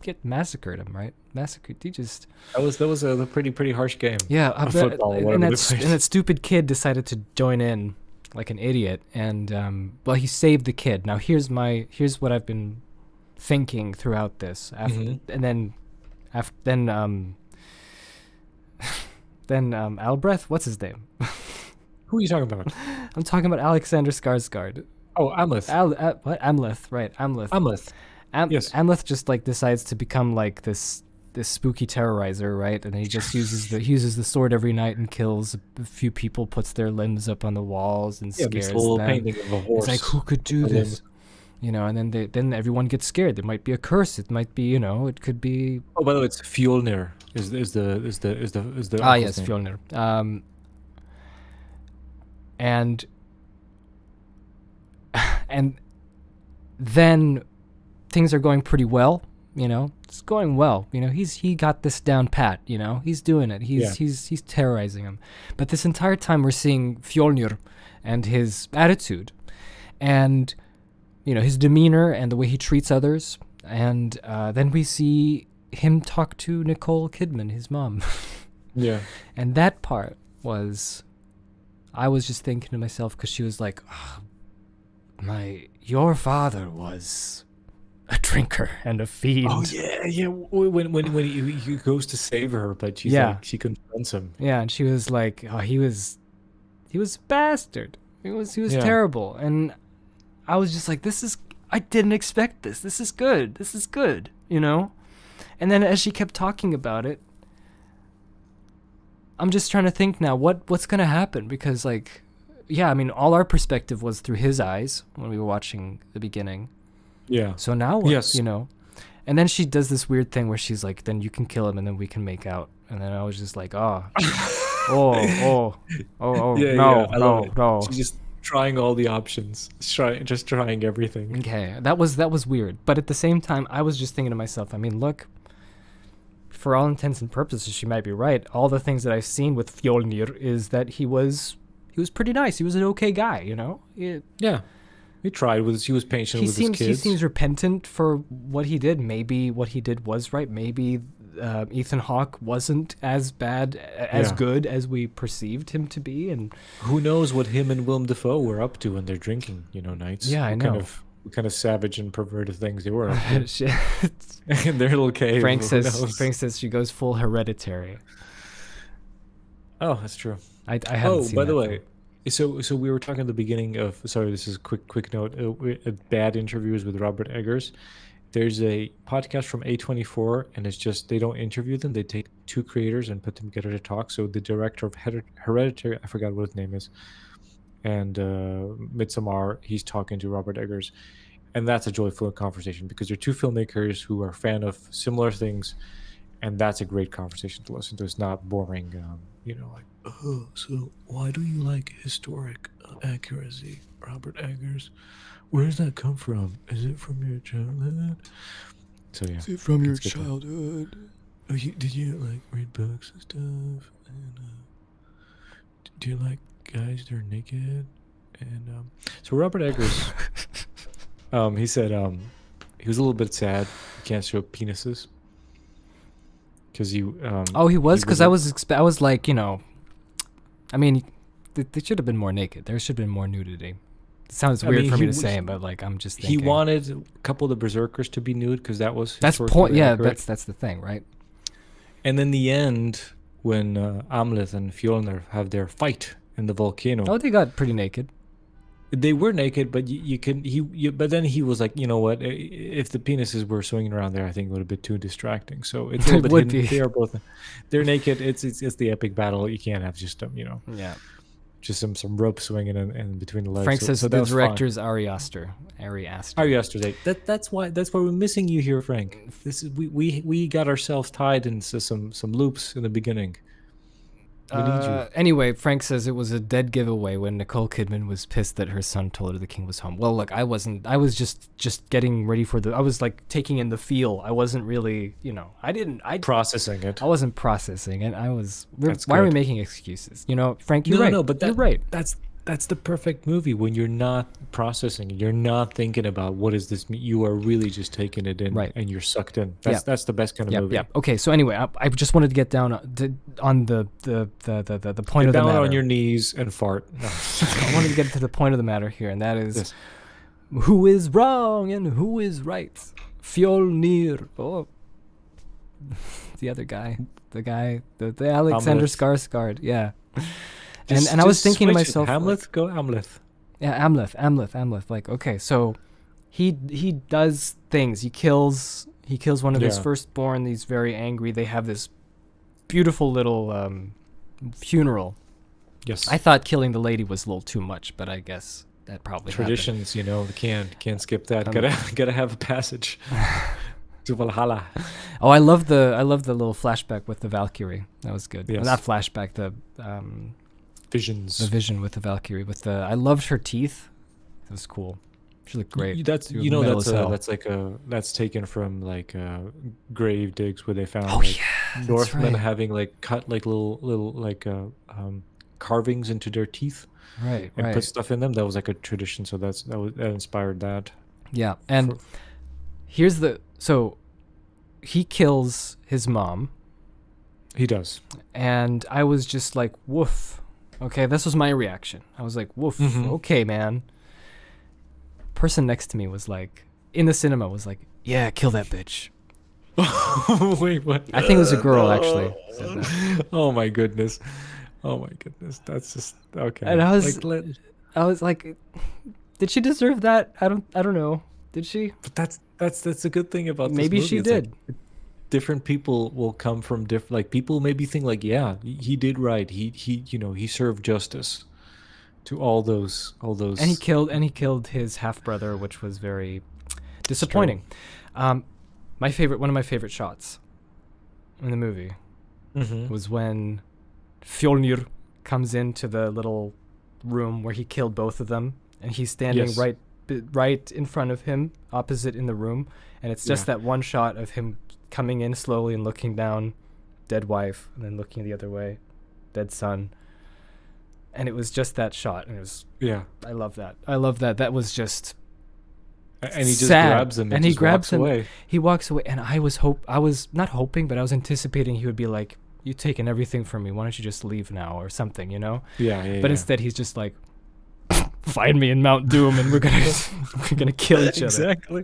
get massacred him, right? Massacred. He just That was a pretty harsh game. yeah. I Of bet, football, and whatever they that played. and that stupid kid decided to join in like an idiot, and well, he saved the kid. Now here's what I've been thinking throughout this. After, and then then Albrecht, what's his name? Who are you talking about? I'm talking about Alexander Skarsgård. Oh, Amleth. What? Amleth, right? Amleth. Amleth. Yes. Amleth just like decides to become like this spooky terrorizer, right? And he just uses the sword every night and kills a few people, puts their limbs up on the walls and Yeah, scares this little them. painting of a horse. It's like, who could do this? You know, and then everyone gets scared. There might be a curse. It might be, it could be. Oh, by the way, it's Fjolnir. Is the Yes, name. Fjolnir. And then things are going pretty well. It's going well. He got this down pat. He's doing it. He's terrorizing him. But this entire time we're seeing Fjolnir and his attitude, and his demeanor and the way he treats others. And then we see him talk to Nicole Kidman, his mom. Yeah. And that part was, I was just thinking to myself, because she was like, your father was a drinker and a fiend. Oh yeah. When he goes to save her, but she's like, she confronts him. Yeah, and she was like, oh, he was a bastard. He was terrible. And I was just like, I didn't expect this. This is good. And then as she kept talking about it, I'm just trying to think now, what's going to happen? Because all our perspective was through his eyes when we were watching the beginning. Yeah. So now what, Yes. And then she does this weird thing where she's like, then you can kill him and then we can make out. And then I was just like, no. She's just trying all the options, just trying everything. Okay, that was weird. But at the same time, I was just thinking to myself, look, for all intents and purposes, she might be right. All the things that I've seen with Fjolnir is that he was pretty nice. He was an okay guy, Yeah. He tried he was patient with his kids. He seems repentant for what he did. Maybe what he did was right. Maybe Ethan Hawke wasn't as bad, as good as we perceived him to be. And who knows what him and Willem Dafoe were up to when they're drinking, nights. Yeah, I know. What kind of savage and perverted things they were up to. Shit. In their little cave. Frank says she goes full Hereditary. Oh, that's true. I haven't seen by the that way, so we were talking at the beginning of, sorry, this is a quick note, bad interviews with Robert Eggers. There's a podcast from A24, and it's just, they don't interview them. They take two creators and put them together to talk. So the director of Hereditary, I forgot what his name is, and Midsommar, he's talking to Robert Eggers. And that's a joyful conversation because they're two filmmakers who are a fan of similar things. And that's a great conversation to listen to. It's not boring, so why do you like historic accuracy, Robert Eggers? Where does that come from? Is it from your childhood? So yeah. Is it from your childhood? Oh, did you read books and stuff? And do you like guys that are naked? And so Robert Eggers, he said he was a little bit sad he can't show penises because he was, because I was like, they should have been more naked. There should have been more nudity. It sounds weird for me to say, but I'm just thinking. He wanted a couple of the berserkers to be nude because that was that's point. Yeah, that's the thing, right? And then the end when Amleth and Fjolnir have their fight in the volcano. Oh, they got pretty naked. They were naked, but but then he was like, you know what? If the penises were swinging around there, I think it would have been too distracting. So it's a little bit hidden. They are both, they're naked. It's the epic battle. You can't have just Yeah. Just some rope swinging and between the legs. Frank says the director is Ari Aster. Ari Aster. That's why we're missing you here, Frank. This is we got ourselves tied into some loops in the beginning. We need you. Anyway, Frank says it was a dead giveaway when Nicole Kidman was pissed that her son told her the king was home. Well, look, I wasn't. I was just getting ready for I was like taking in the feel. I wasn't really, Processing it. I wasn't processing it. That's why are we good. making excuses? Frank, you're right. No, but you're right. That's the perfect movie when you're not processing it. You're not thinking about what does this mean. You are really just taking it in, Right. and you're sucked in. That's the best kind of movie. Yeah. Okay. So anyway, I just wanted to get down on the point Get of the down matter. on your knees and fart. No. I wanted to get to the point of the matter here, and that is Yes. who is wrong and who is right. Fjolnir. Oh, the other guy, the Alexander Hamlet. Skarsgård. Yeah. Just- And I was just thinking to switch it. myself, Hamlet, go Hamlet. yeah, Amleth. Like, okay, so he does things. He kills one of his Yeah. firstborn. He's very angry. They have this beautiful little funeral. Yes. I thought killing the lady was a little too much, but I guess that probably happened. Traditions, can't skip that. Um, Gotta have a passage to Valhalla. Oh, I love the little flashback with the Valkyrie. That was good. Yes. Not flashback, the Visions. vision with the Valkyrie. I loved her teeth. It was cool. She looked great. That's She was metal as hell. that's taken from grave digs where they found Oh yeah, that's Northmen right. having cut little carvings into their teeth Right, and right. put stuff in them. That was like a tradition, so that inspired that. Yeah, and so he kills his mom, He does. and I was just like, woof. Okay, this was my reaction. I was like, woof. Mhm. Okay, man. Person next to me was like, in the cinema, was like, yeah, kill that bitch. Wait, what? I think it was a girl actually. Said that. Oh my goodness. That's just okay. And I was, Like, I was like, did she deserve that? I don't know. Did she? but that's a good thing about this Maybe movie. she It's like, did. different people will come from different, people maybe think yeah, he did right, he served justice to all those And he killed his half brother, which was very disappointing. One of my favorite shots in the movie Mhm. was when Fjolnir comes into the little room where he killed both of them, and he's standing Yes. right in front of him, opposite in the room, and it's just Yeah. that one shot of him coming in slowly and looking down, dead wife, and then looking the other way, dead son. And it was just that shot, and it was Yeah, I love that. That was just and he just sad. grabs him and he just grabs walks him. away. He walks away, and I was not hoping, but I was anticipating he would be like, "You've taken everything from me. Why don't you just leave now?" or something, Yeah. But instead, he's just like, "Find me in Mount Doom, and we're gonna kill each other." Exactly.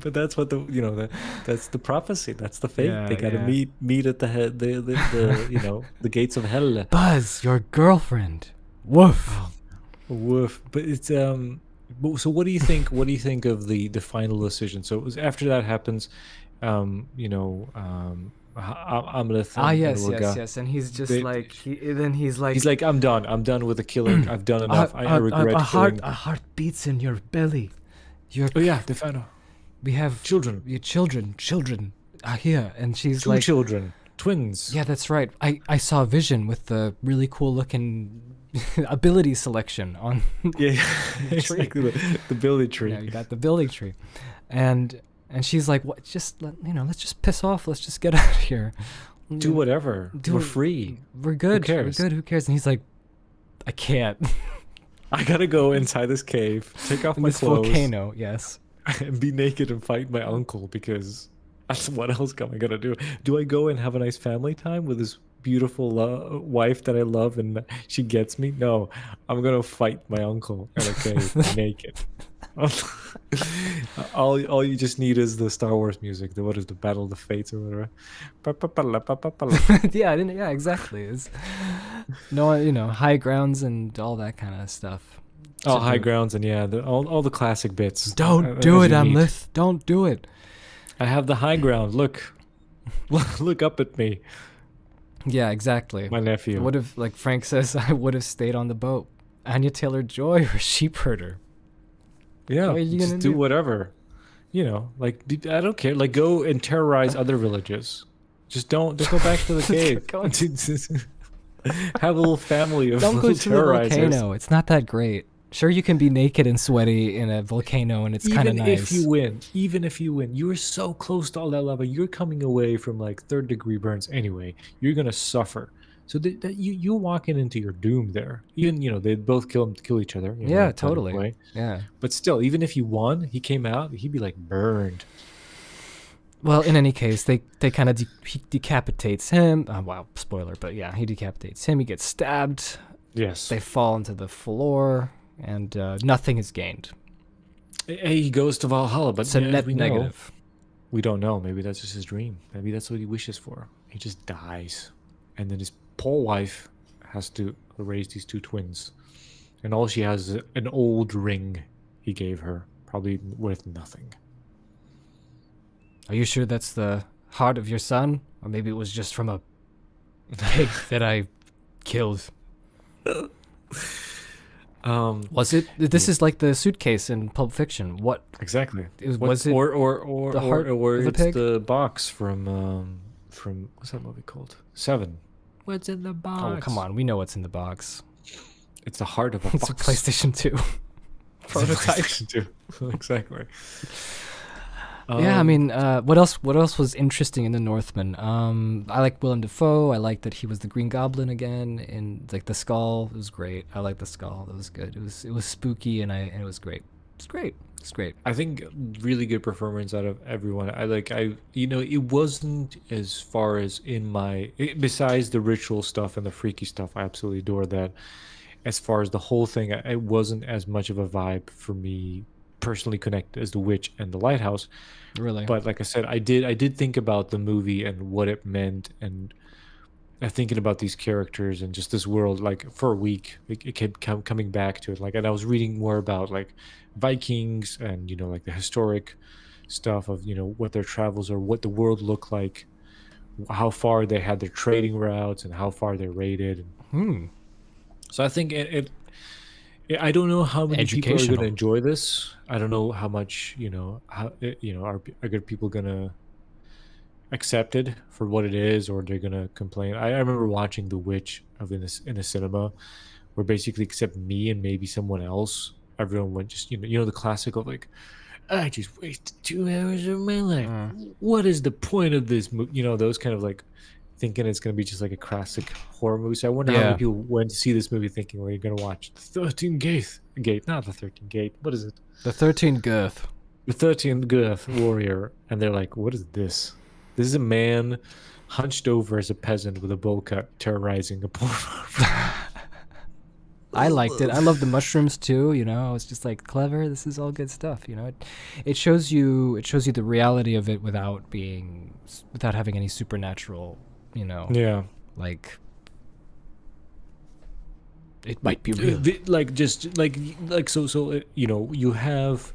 But that's what that's the prophecy. That's the fate. Yeah, They gotta yeah. meet at the head, the gates of hell. Buzz, your girlfriend. Woof. Woof. But it's so what do you think? What do you think of the final decision? So it was after that happens, Amleth. Yes. And he's just They- he's like, He's like, I'm done with the killing. I've done enough. I regret killing. a heart beats in your belly. Oh yeah, they found We have children. your children are here, and she's Two like, children, twins. yeah, that's right. I saw a vision with the really cool looking ability selection on. Yeah, exactly. The billy tree. Yeah, you got the building tree, and she's like, what? Let's just piss off. Let's just get out of here. Do whatever. We're free. We're good. cares? We're good. Who cares? And he's like, I can't. I gotta go inside this cave, take off In my this clothes, volcano. Yes. and be naked and fight my uncle because that's what else am I gonna do? Do I go and have a nice family time with this beautiful wife that I love and she gets me? No, I'm gonna fight my uncle in a cave naked. all you just need is the Star Wars music. What is the Battle of the Fates or whatever? Yeah, exactly. It's no, high grounds and all that kind of stuff. All high grounds and all the classic bits. Don't do as it, you need. Amleth. Don't do it. I have the high ground. Look up at me, Yeah, exactly. my nephew. Would have, like Frank says, I would have stayed on the boat. Anya Taylor-Joy or sheep herder. Yeah, What are you just gonna do do? whatever. I don't care. Like, go and terrorize other villages. Just don't go back to the cave. Go Have a little family of Don't go little to the terrorizers. volcano. It's not that great. Sure, you can be naked and sweaty in a volcano, and it's kind of Even nice. if you win, you're so close to all that lava. You're coming away from like third-degree burns anyway. You're gonna suffer. So that you're walking into your doom there. Even they both kill each other. You know, Yeah, in a tragic totally. way. Yeah. But still, even if he won, he came out, he'd be like burned. Well, in any case, they kind of he decapitates him. Wow, spoiler, but yeah, he decapitates him. He gets stabbed. Yes. They fall into the floor, and nothing is gained. He goes to Valhalla, but It's a as net we know, negative. we don't know. Maybe that's just his dream. Maybe that's what he wishes for. He just dies, and then his poor wife has to raise these two twins, and all she has is an old ring he gave her, probably worth nothing. Are you sure that's the heart of your son? Or maybe it was just from a pig that I killed. Was it? This is like the suitcase in Pulp Fiction. What? Exactly. Was it or the heart or of a it's pig? the box from what's that movie called? Seven. What's in the box? Oh, come on. We know what's in the box. It's the heart of a It's box. a PlayStation 2 It's a prototype. PlayStation 2. Exactly. Yeah, I mean, what else was interesting in the Northman? I like Willem Dafoe. I like that he was the Green Goblin again, and like the skull. It was great. I like the skull. It was good. It was spooky, and it was great. It's great. It's great. I think really good performance out of everyone. It wasn't as far as besides the ritual stuff and the freaky stuff. I absolutely adore that. As far as the whole thing, it wasn't as much of a vibe for me personally connected as The Witch and The Lighthouse. Really. But like I said, I did think about the movie and what it meant, and thinking about these characters and just this world. Like for a week, it kept coming back to it. Like, and I was reading more about like Vikings and like the historic stuff of what their travels or what the world looked like, how far they had their trading routes and how far they raided. So I think I don't know how many people are going Educational. to enjoy this. I don't know how much are good people going to accept it for what it is, or they're going to complain. I remember watching The Witch in the cinema, where basically except me and maybe someone else, everyone went just the classic of like, I just wasted 2 hours of my life. What is the point of this movie? Those kind of like thinking it's going to be just like a classic horror movie. So I wonder how many people went to see this movie thinking, well, you're going to watch the 13th Gate, not the 13th Gate. What is it? The 13 Girth. The 13th Girth Warrior. And they're like, what is this? This is a man hunched over as a peasant with a bowl cut terrorizing a poor farmer. I liked it. I love the mushrooms too. I was just like, clever. This is all good stuff. It shows you the reality of it without having any supernatural. Yeah. Like it might be real. You have,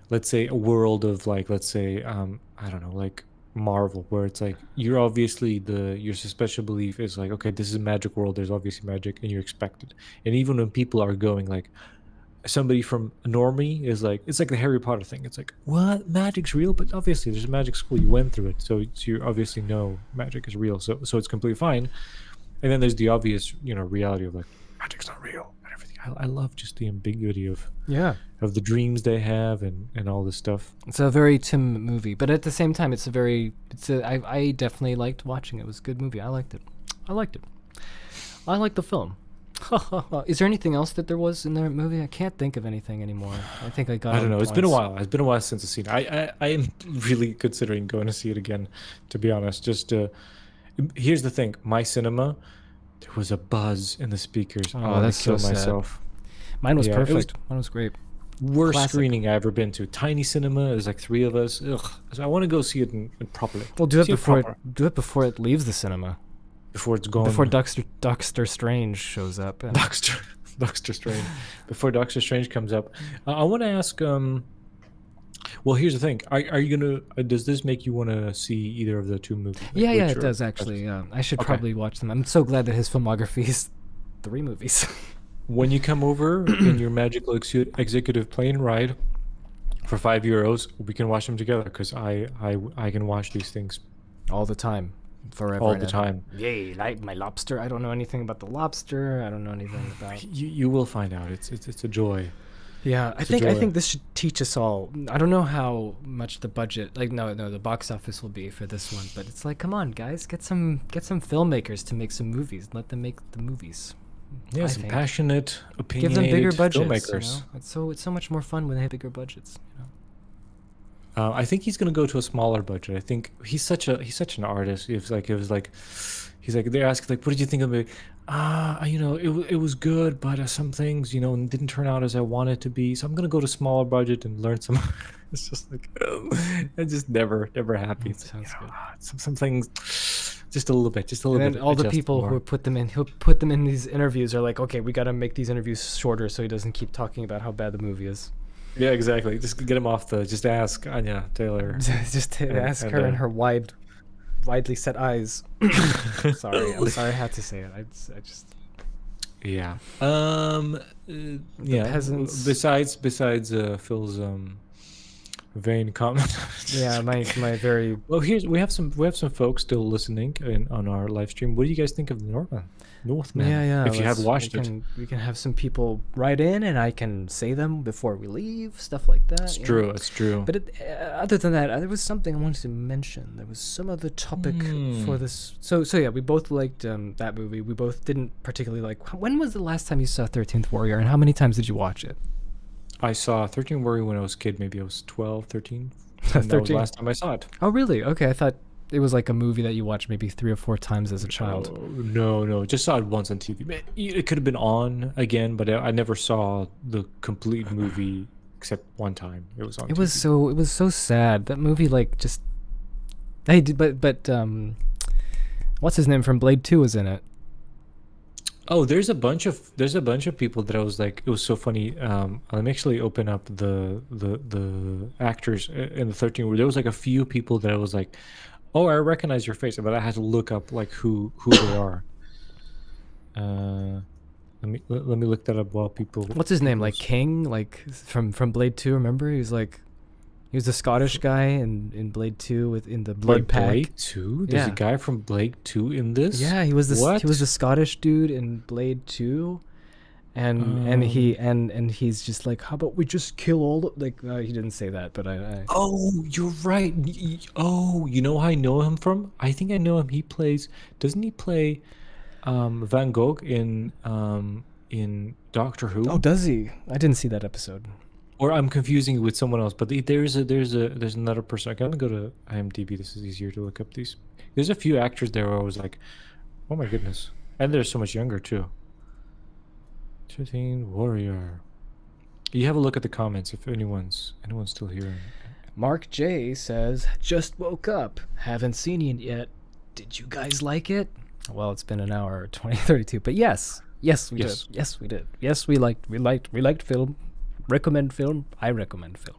let's say, a world of like, let's say, I don't know, like Marvel, where it's like you're obviously your special belief is like, okay, this is a magic world, there's obviously magic, and you're expected. And even when people are going like, somebody from a normie is like, it's like the Harry Potter thing. It's like, what? Magic's real? But obviously there's a magic school, you went through it, so you obviously know magic is real, so it's completely fine. And then there's the obvious reality of like, magic's not real and everything. I love just the ambiguity of the dreams they have and all this stuff. It's a very Tim movie, but at the same time, I definitely liked watching it. It was a good movie. I liked it. I liked the film. Is there anything else that there was in the movie? I can't think of anything anymore. I think I got. I don't know. It's been a while. It's been a while since I've seen it. I am really considering going to see it again, to be honest. Just here's the thing. My cinema, there was a buzz in the speakers. Oh, that's so sad. Myself. Mine was perfect. Mine was great. Worst Classic. screening I've ever been to. Tiny cinema. There's like 3 of us. Ugh. So I want to go see it in properly. Well, do it See before it leaves the cinema. Before it's gone. Before Doctor Strange shows up. Doctor Strange. Before Doctor Strange comes up, I want to ask. Well, here's the thing. Are you gonna? Does this make you want to see either of the 2 movies? Like Yeah, Witcher it does actually. I should probably watch them. I'm so glad that his filmography is 3 movies. When you come over in your magical executive plane ride for €5, we can watch them together, because I can watch these things All the time. forever. all and the ever. time. Yay, like my lobster. I don't know anything about the lobster. I don't know anything about. You will find out. It's a joy. Yeah, I It's a think joy. this should teach us all. I don't know how much the budget, like no, the box office will be for this one, but it's like, come on, guys, get some filmmakers to make some movies. Let them make the movies. Yeah, I some think. passionate, Give opinionated them bigger budgets. filmmakers. You know? It's so much more fun when they have bigger budgets. You know? I think he's gonna go to a smaller budget. I think he's such an artist. He's like they're asking like, what did you think of it? It was good, but some things didn't turn out as I wanted to be. So I'm gonna go to smaller budget and learn some. It's just like I'm just never happy. It's Sounds good. Some things, just a little bit, And then bit. all the adjust people more. who put them in, he'll put them in these interviews are like, okay, we got to make these interviews shorter so he doesn't keep talking about how bad the movie is. Yeah, exactly. Just get him off the. Just ask Anya Taylor. Just ask her in her widely set eyes. I'm sorry I had to say it. I just Yeah. peasants. Besides Phil's vain comment. yeah, my very Well, we have some folks still listening on our live stream. What do you guys think of the Northman? yeah. If you have watched it, we can have some people write in, and I can say them before we leave, stuff like that. it's you true. know. It's true. But other than that, there was something I wanted to mention. There was some other topic for this. So yeah, we both liked that movie. We both didn't particularly like. When was the last time you saw 13th Warrior, and how many times did you watch it? I saw 13 Warrior when I was a kid. Maybe I was 12, 13. And that was 13. the last time I saw it. Oh, really? Okay, I thought it was like a movie that you watched maybe 3 or 4 times as a child. Oh, no. Just saw it once on TV. It could have been on again, but I never saw the complete movie except one time. It was on. It TV. was so sad. That movie, like, just. Hey, but what's his name from Blade 2 was in it. Oh, there's a bunch of people that I was like, it was so funny. Let me actually open up the actors in the 13. Where there was like a few people that I was like, oh, I recognize your face, but I had to look up like who they are. Let me look that up while people. What's his name? Like King, like from Blade 2. Remember, he was the Scottish guy in Blade 2 in the Blood Pack. Blade 2? There's a guy from Blade 2 in this? Yeah, he was What? the Scottish dude in Blade 2. And he's just like, how about we just kill all he didn't say that, but I Oh, you're right. Oh, you know how I know him from? I think I know him. Doesn't he play Van Gogh in Doctor Who? Oh, does he? I didn't see that episode. Or I'm confusing it with someone else, but there's another person. I gotta go to IMDb. This is easier to look up these. There's a few actors there where I was like, oh my goodness. And they're so much younger too. 13 Warrior. You have a look at the comments if anyone's still here. Mark J says, just woke up. Haven't seen it yet. Did you guys like it? Well, it's been an hour 32, but yes, we did. Yes, we did. Yes, we liked film. Recommend film. I recommend film.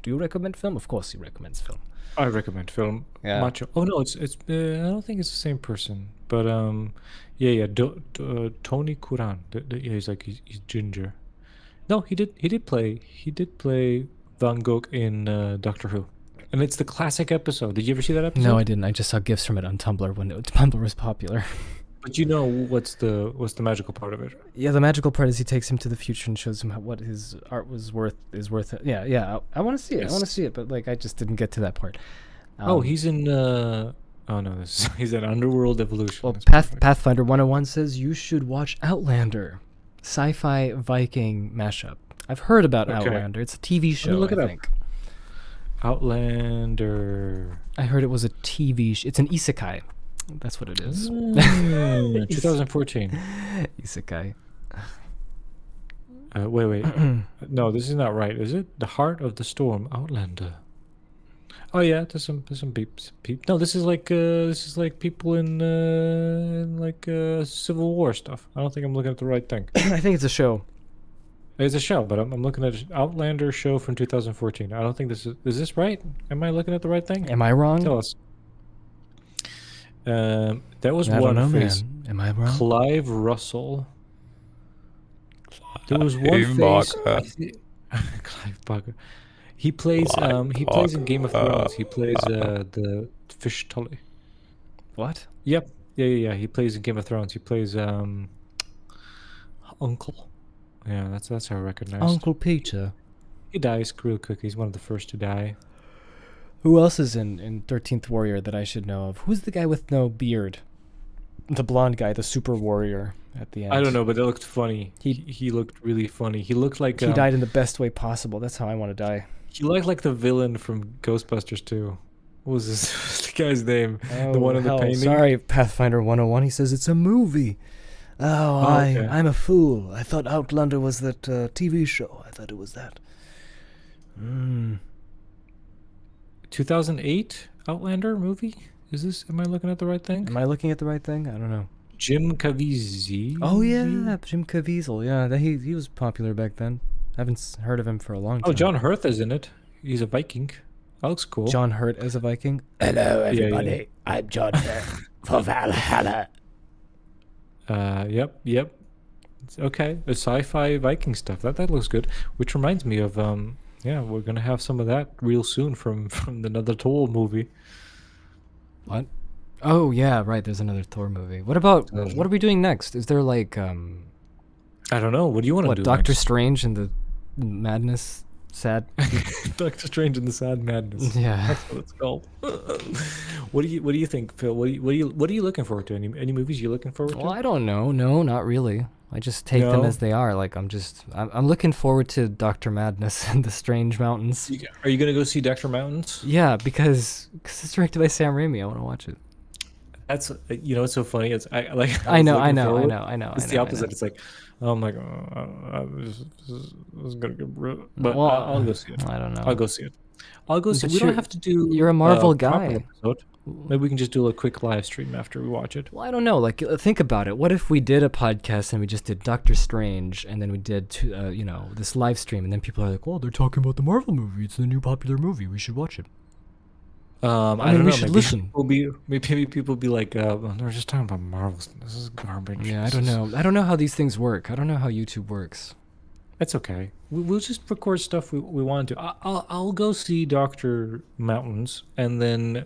Do you recommend film? Of course, he recommends film. I recommend film. Yeah. Macho. Oh no, it's I don't think it's the same person, but Tony Kuran. He's ginger. No, he did play Van Gogh in Doctor Who, and it's the classic episode. Did you ever see that episode? No, I didn't. I just saw gifs from it on Tumblr when Tumblr was popular. But you know what's the magical part of it? Yeah, the magical part is he takes him to the future and shows him what his art is worth. Yeah. I want to see it. Yes. I want to see it, but I just didn't get to that part. He's in. Oh no, he's in Underworld Evolution. Well, That's perfect. Pathfinder 101 says you should watch Outlander, sci-fi Viking mashup. I've heard about Okay. Outlander. It's a TV show. look it I up. think. Outlander. I heard it was a TV. It's an isekai. That's what it is. 2014. Isekai. Wait. No, this is not right, is it? The Heart of the Storm, Outlander. Oh yeah, there's some peeps. No, this is like people in Civil War stuff. I don't think I'm looking at the right thing. I think it's a show. It's a show, but I'm looking at an Outlander show from 2014. I don't think this is this right? Am I looking at the right thing? Am I wrong? Tell us. There was I don't one know, face. man. Am I wrong? Clive Russell. There was one face. Clive Barker. He plays. He plays in Game of Thrones. He plays the fish Tully. What? Yep. Yeah. He plays in Game of Thrones. He plays Uncle. Yeah, that's how I recognized. Uncle Peter. He dies real quick. He's one of the first to die. Who else is in 13th Warrior that I should know of? Who's the guy with no beard? The blonde guy, the super warrior at the end. I don't know, but it looked funny. He- He looked really funny. He looked like He died in the best way possible. That's how I want to die. He looked like the villain from Ghostbusters 2. What was this the guy's name? The one in the painting. Sorry, Pathfinder 101. He says it's a movie. Okay. I'm a fool. I thought Outlander was that TV show. I thought it was that. 2008 Outlander movie? Am I looking at the right thing? Am I looking at the right thing? I don't know. Jim Caviezel. Oh yeah, Jim Caviezel. Yeah, he was popular back then. I haven't heard of him for a long time. Oh, John Hurt is in it. He's a Viking. That looks cool. John Hurt as a Viking. Hello, everybody. yeah. I'm John Hurt for Valhalla. Yep. It's okay. The sci-fi Viking stuff. That looks good. Which reminds me of we're gonna have some of that real soon from another Thor movie. What? Oh yeah, right. There's another Thor movie. What about what are we doing next? Is there like I don't know. What do you want to do? Doctor next? Strange and the madness? Sad. Doctor Strange and the Sad Madness. Yeah. That's what it's called. What do you think, Phil? What are you looking forward to? Any movies you're looking forward to? Well, I don't know. No, not really. I just take them No? as they are. Like I'm looking forward to Doctor Madness and the Strange Mountains. Are you gonna go see Doctor Mountains? Yeah, because it's directed by Sam Raimi. I want to watch it. That's it's so funny. It's I know. It's the opposite. It's like, oh my god, this is gonna get brutal. But Well, I'll go see it. I don't know. I'll go see it. I'll go see. But We don't you're- have to do. you're a Marvel proper guy. episode. Maybe we can just do a quick live stream after we watch it. Well, I don't know. Like, think about it. What if we did a podcast and we just did Doctor Strange, and then we did, this live stream, and then people are like, "Well, they're talking about the Marvel movie. It's the new popular movie. We should watch it." I mean, don't we know. should Maybe listen. Maybe people be like, they're just talking about Marvel. This is garbage. Yeah, I don't know. I don't know how these things work. I don't know how YouTube works. That's okay. We'll just record stuff we want to. I'll go see Doctor Mountains, and then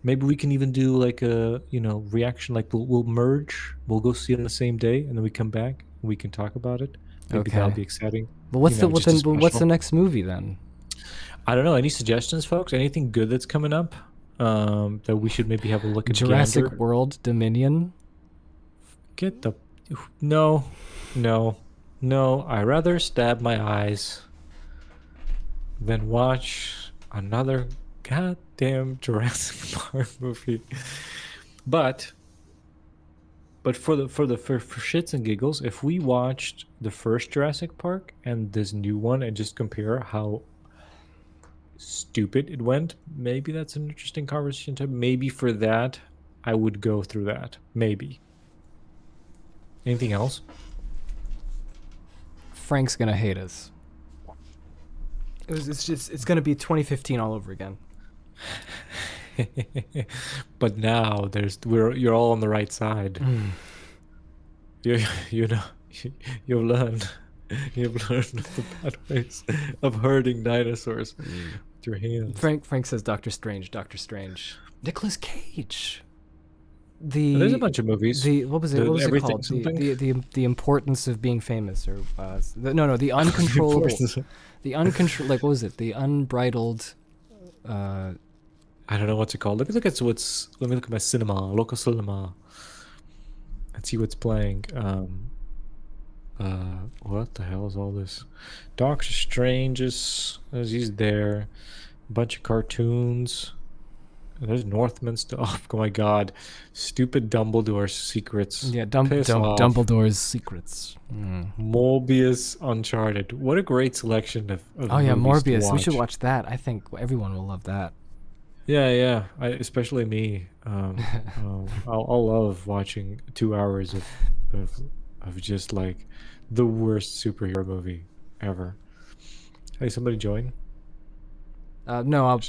maybe we can even do like a reaction. Like we'll merge. We'll go see it on the same day, and then we come back and we can talk about it. Maybe that'll Okay. be exciting. But what's just a what's the special. next movie then? I don't know. Any suggestions, folks? Anything good that's coming up that we should maybe have a look at? Jurassic World Dominion. Get the no. I rather stab my eyes than watch another goddamn Jurassic Park movie. But for shits and giggles, if we watched the first Jurassic Park and this new one and just compare how stupid it went, maybe that's an interesting conversation to have. Maybe for that, I would go through that. Maybe. Anything else? Frank's gonna hate us. It's gonna be 2015 all over again. But now you're all on the right side. You've learned the bad ways of herding dinosaurs with your hands. Frank says Doctor Strange. Nicolas Cage. There's a bunch of movies. What was it Everything called? something? The importance of being famous, or the uncontrollable, like what was it? The unbridled. I don't know what's it called. Let me look at my local cinema, and see what's playing. What the hell is all this? Doctor Strange he's there. A bunch of cartoons. There's Northman stuff. Oh my god. Stupid Dumbledore's secrets. Yeah, Piss off. Dumbledore's secrets. Morbius, Uncharted. What a great selection of Oh yeah, movies to Morbius. We should watch. watch that. I think everyone will love that. Yeah. Especially me. I'll love watching 2 hours of just like the worst superhero movie ever. Hey, somebody join? No,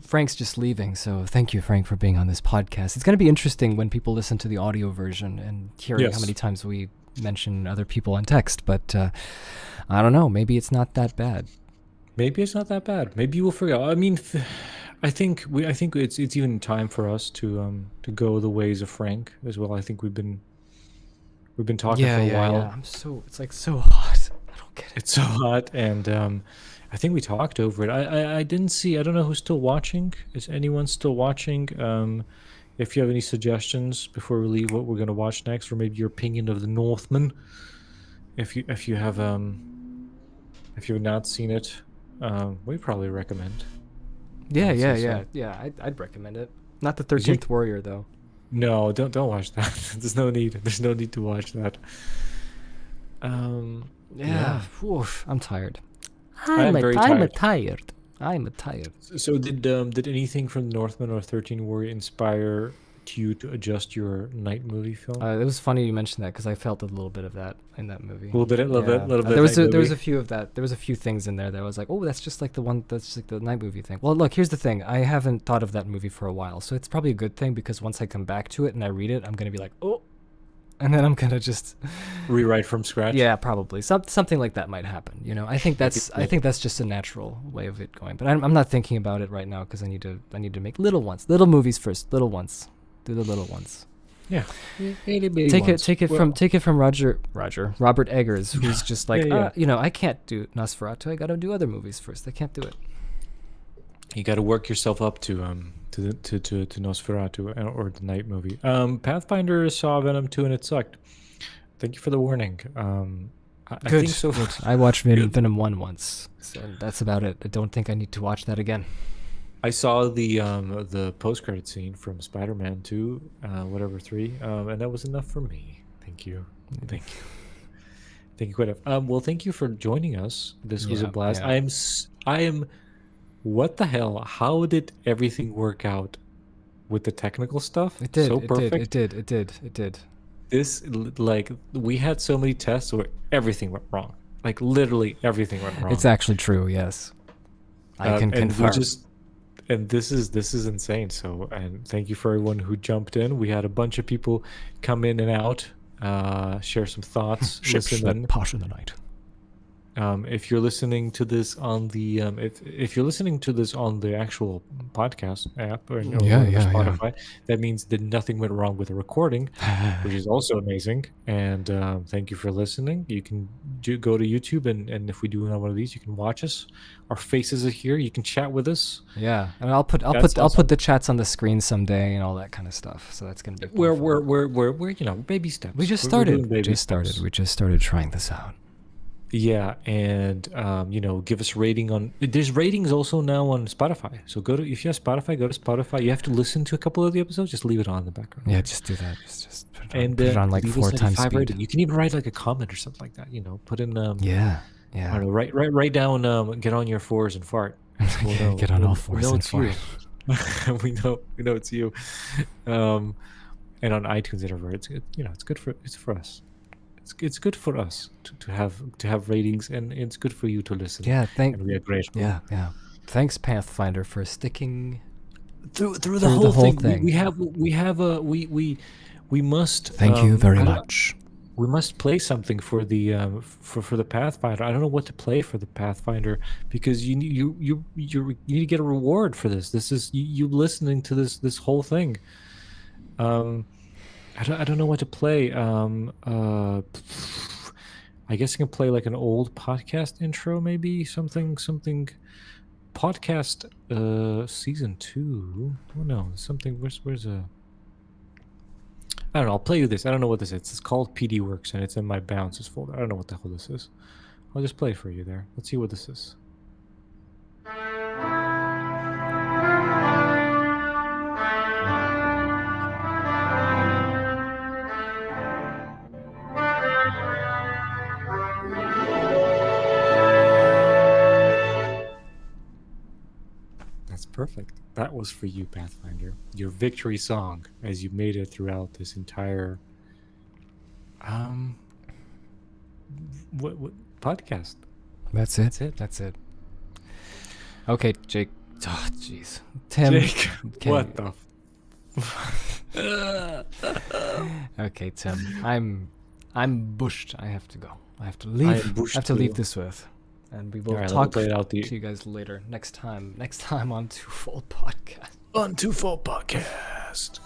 Frank's just leaving, so thank you, Frank, for being on this podcast. It's going to be interesting when people listen to the audio version and hearing how many times we mention other people on text, but I don't know. Maybe it's not that bad. Maybe it's not that bad. Maybe we'll figure out. I mean, I think it's even time for us to go the ways of Frank as well. I think we've been talking for a while. Yeah. It's like so hot. I don't get it. It's so hot, and I think we talked over it. I didn't see. I don't know who's still watching. Is anyone still watching? If you have any suggestions before we leave, what we're gonna watch next, or maybe your opinion of the Northman, if you have not seen it, we probably recommend. Yeah. I'd recommend it. Not the 13th Warrior though. No, don't watch that. There's no need. There's no need to watch that. Yeah. Oof, I'm tired. I'm very tired. I'm tired. So did anything from Northman or 13 Warrior inspire you to adjust your night movie film? It was funny you mentioned that because I felt a little bit of that in that movie. A little bit. There was a few of that. There was a few things in there that I was like, oh, that's just like the one. That's just like the night movie thing. Well, look, here's the thing. I haven't thought of that movie for a while, so it's probably a good thing because once I come back to it and I read it, I'm gonna be like, oh, and then I'm gonna just rewrite from scratch. Yeah, probably something like that might happen. You know, I think that's just a natural way of it going. But I'm not thinking about it right now because I need to make little movies first, little ones. Do the little ones. Yeah. Take it from Robert Eggers, who's just like, I can't do Nosferatu. I got to do other movies first. I can't do it. You got to work yourself up to Nosferatu or the night movie. Pathfinder saw Venom 2 and it sucked. Thank you for the warning. I think so. Good. I watched Venom 1 once, and that's about it. I don't think I need to watch that again. I saw the post-credit scene from Spider-Man 2, 3, and that was enough for me. Thank you. Thank you quite enough. Well, thank you for joining us. This was a blast. Yeah. I am. What the hell? How did everything work out with the technical stuff? It did. So perfect. It did. This, like, we had so many tests where everything went wrong. Like, literally everything went wrong. It's actually true. Yes, I can confirm. And this is insane. So, and thank you for everyone who jumped in. We had a bunch of people come in and out, share some thoughts. Part of the night. If you're listening to this on the if you're listening to this on the actual podcast app or Spotify, that means that nothing went wrong with the recording, which is also amazing. And thank you for listening. You can go to YouTube and if we do one of these, you can watch us. Our faces are here. You can chat with us. Yeah, and I'll put the chats on the screen someday and all that kind of stuff. So that's gonna be. We're baby steps. We just started. We just started trying this out. Yeah, and give us a rating on. There's ratings also now on Spotify. So if you have Spotify, go to Spotify. You have to listen to a couple of the episodes. Just leave it on in the background. Yeah, just do that. Just put it on like 4 times speed. Rating. You can even write like a comment or something like that. Put in. Yeah. I don't know, write down. Get on your 4s and fart. We'll get on all 4s and fart. we know it's you. And on iTunes and everywhere, it's good. It's for us. It's good for us to have ratings, and it's good for you to listen. Yeah, and we are grateful. Yeah. Thanks, Pathfinder, for sticking through the whole thing. We must. Thank you very much. We must play something for the for the Pathfinder. I don't know what to play for the Pathfinder because you need to get a reward for this. This is you listening to this whole thing. I don't know what to play. I guess I can play like an old podcast intro, maybe something podcast season 2. Oh no, something. Where's a? I don't know. I'll play you this. I don't know what this is. It's called PD Works and it's in my bounces folder. I don't know what the hell this is. I'll just play it for you there. Let's see what this is. Perfect. That was for you, Pathfinder. Your victory song as you made it throughout this entire what podcast. That's it. Okay, Jake. Oh, jeez. Tim. Jake, what the Okay, Tim. I'm bushed. I have to go. I have to leave. I have to leave this earth. And we will All right, let me talk play it out to to you guys later. Next time on Twofold Podcast. on Twofold Podcast.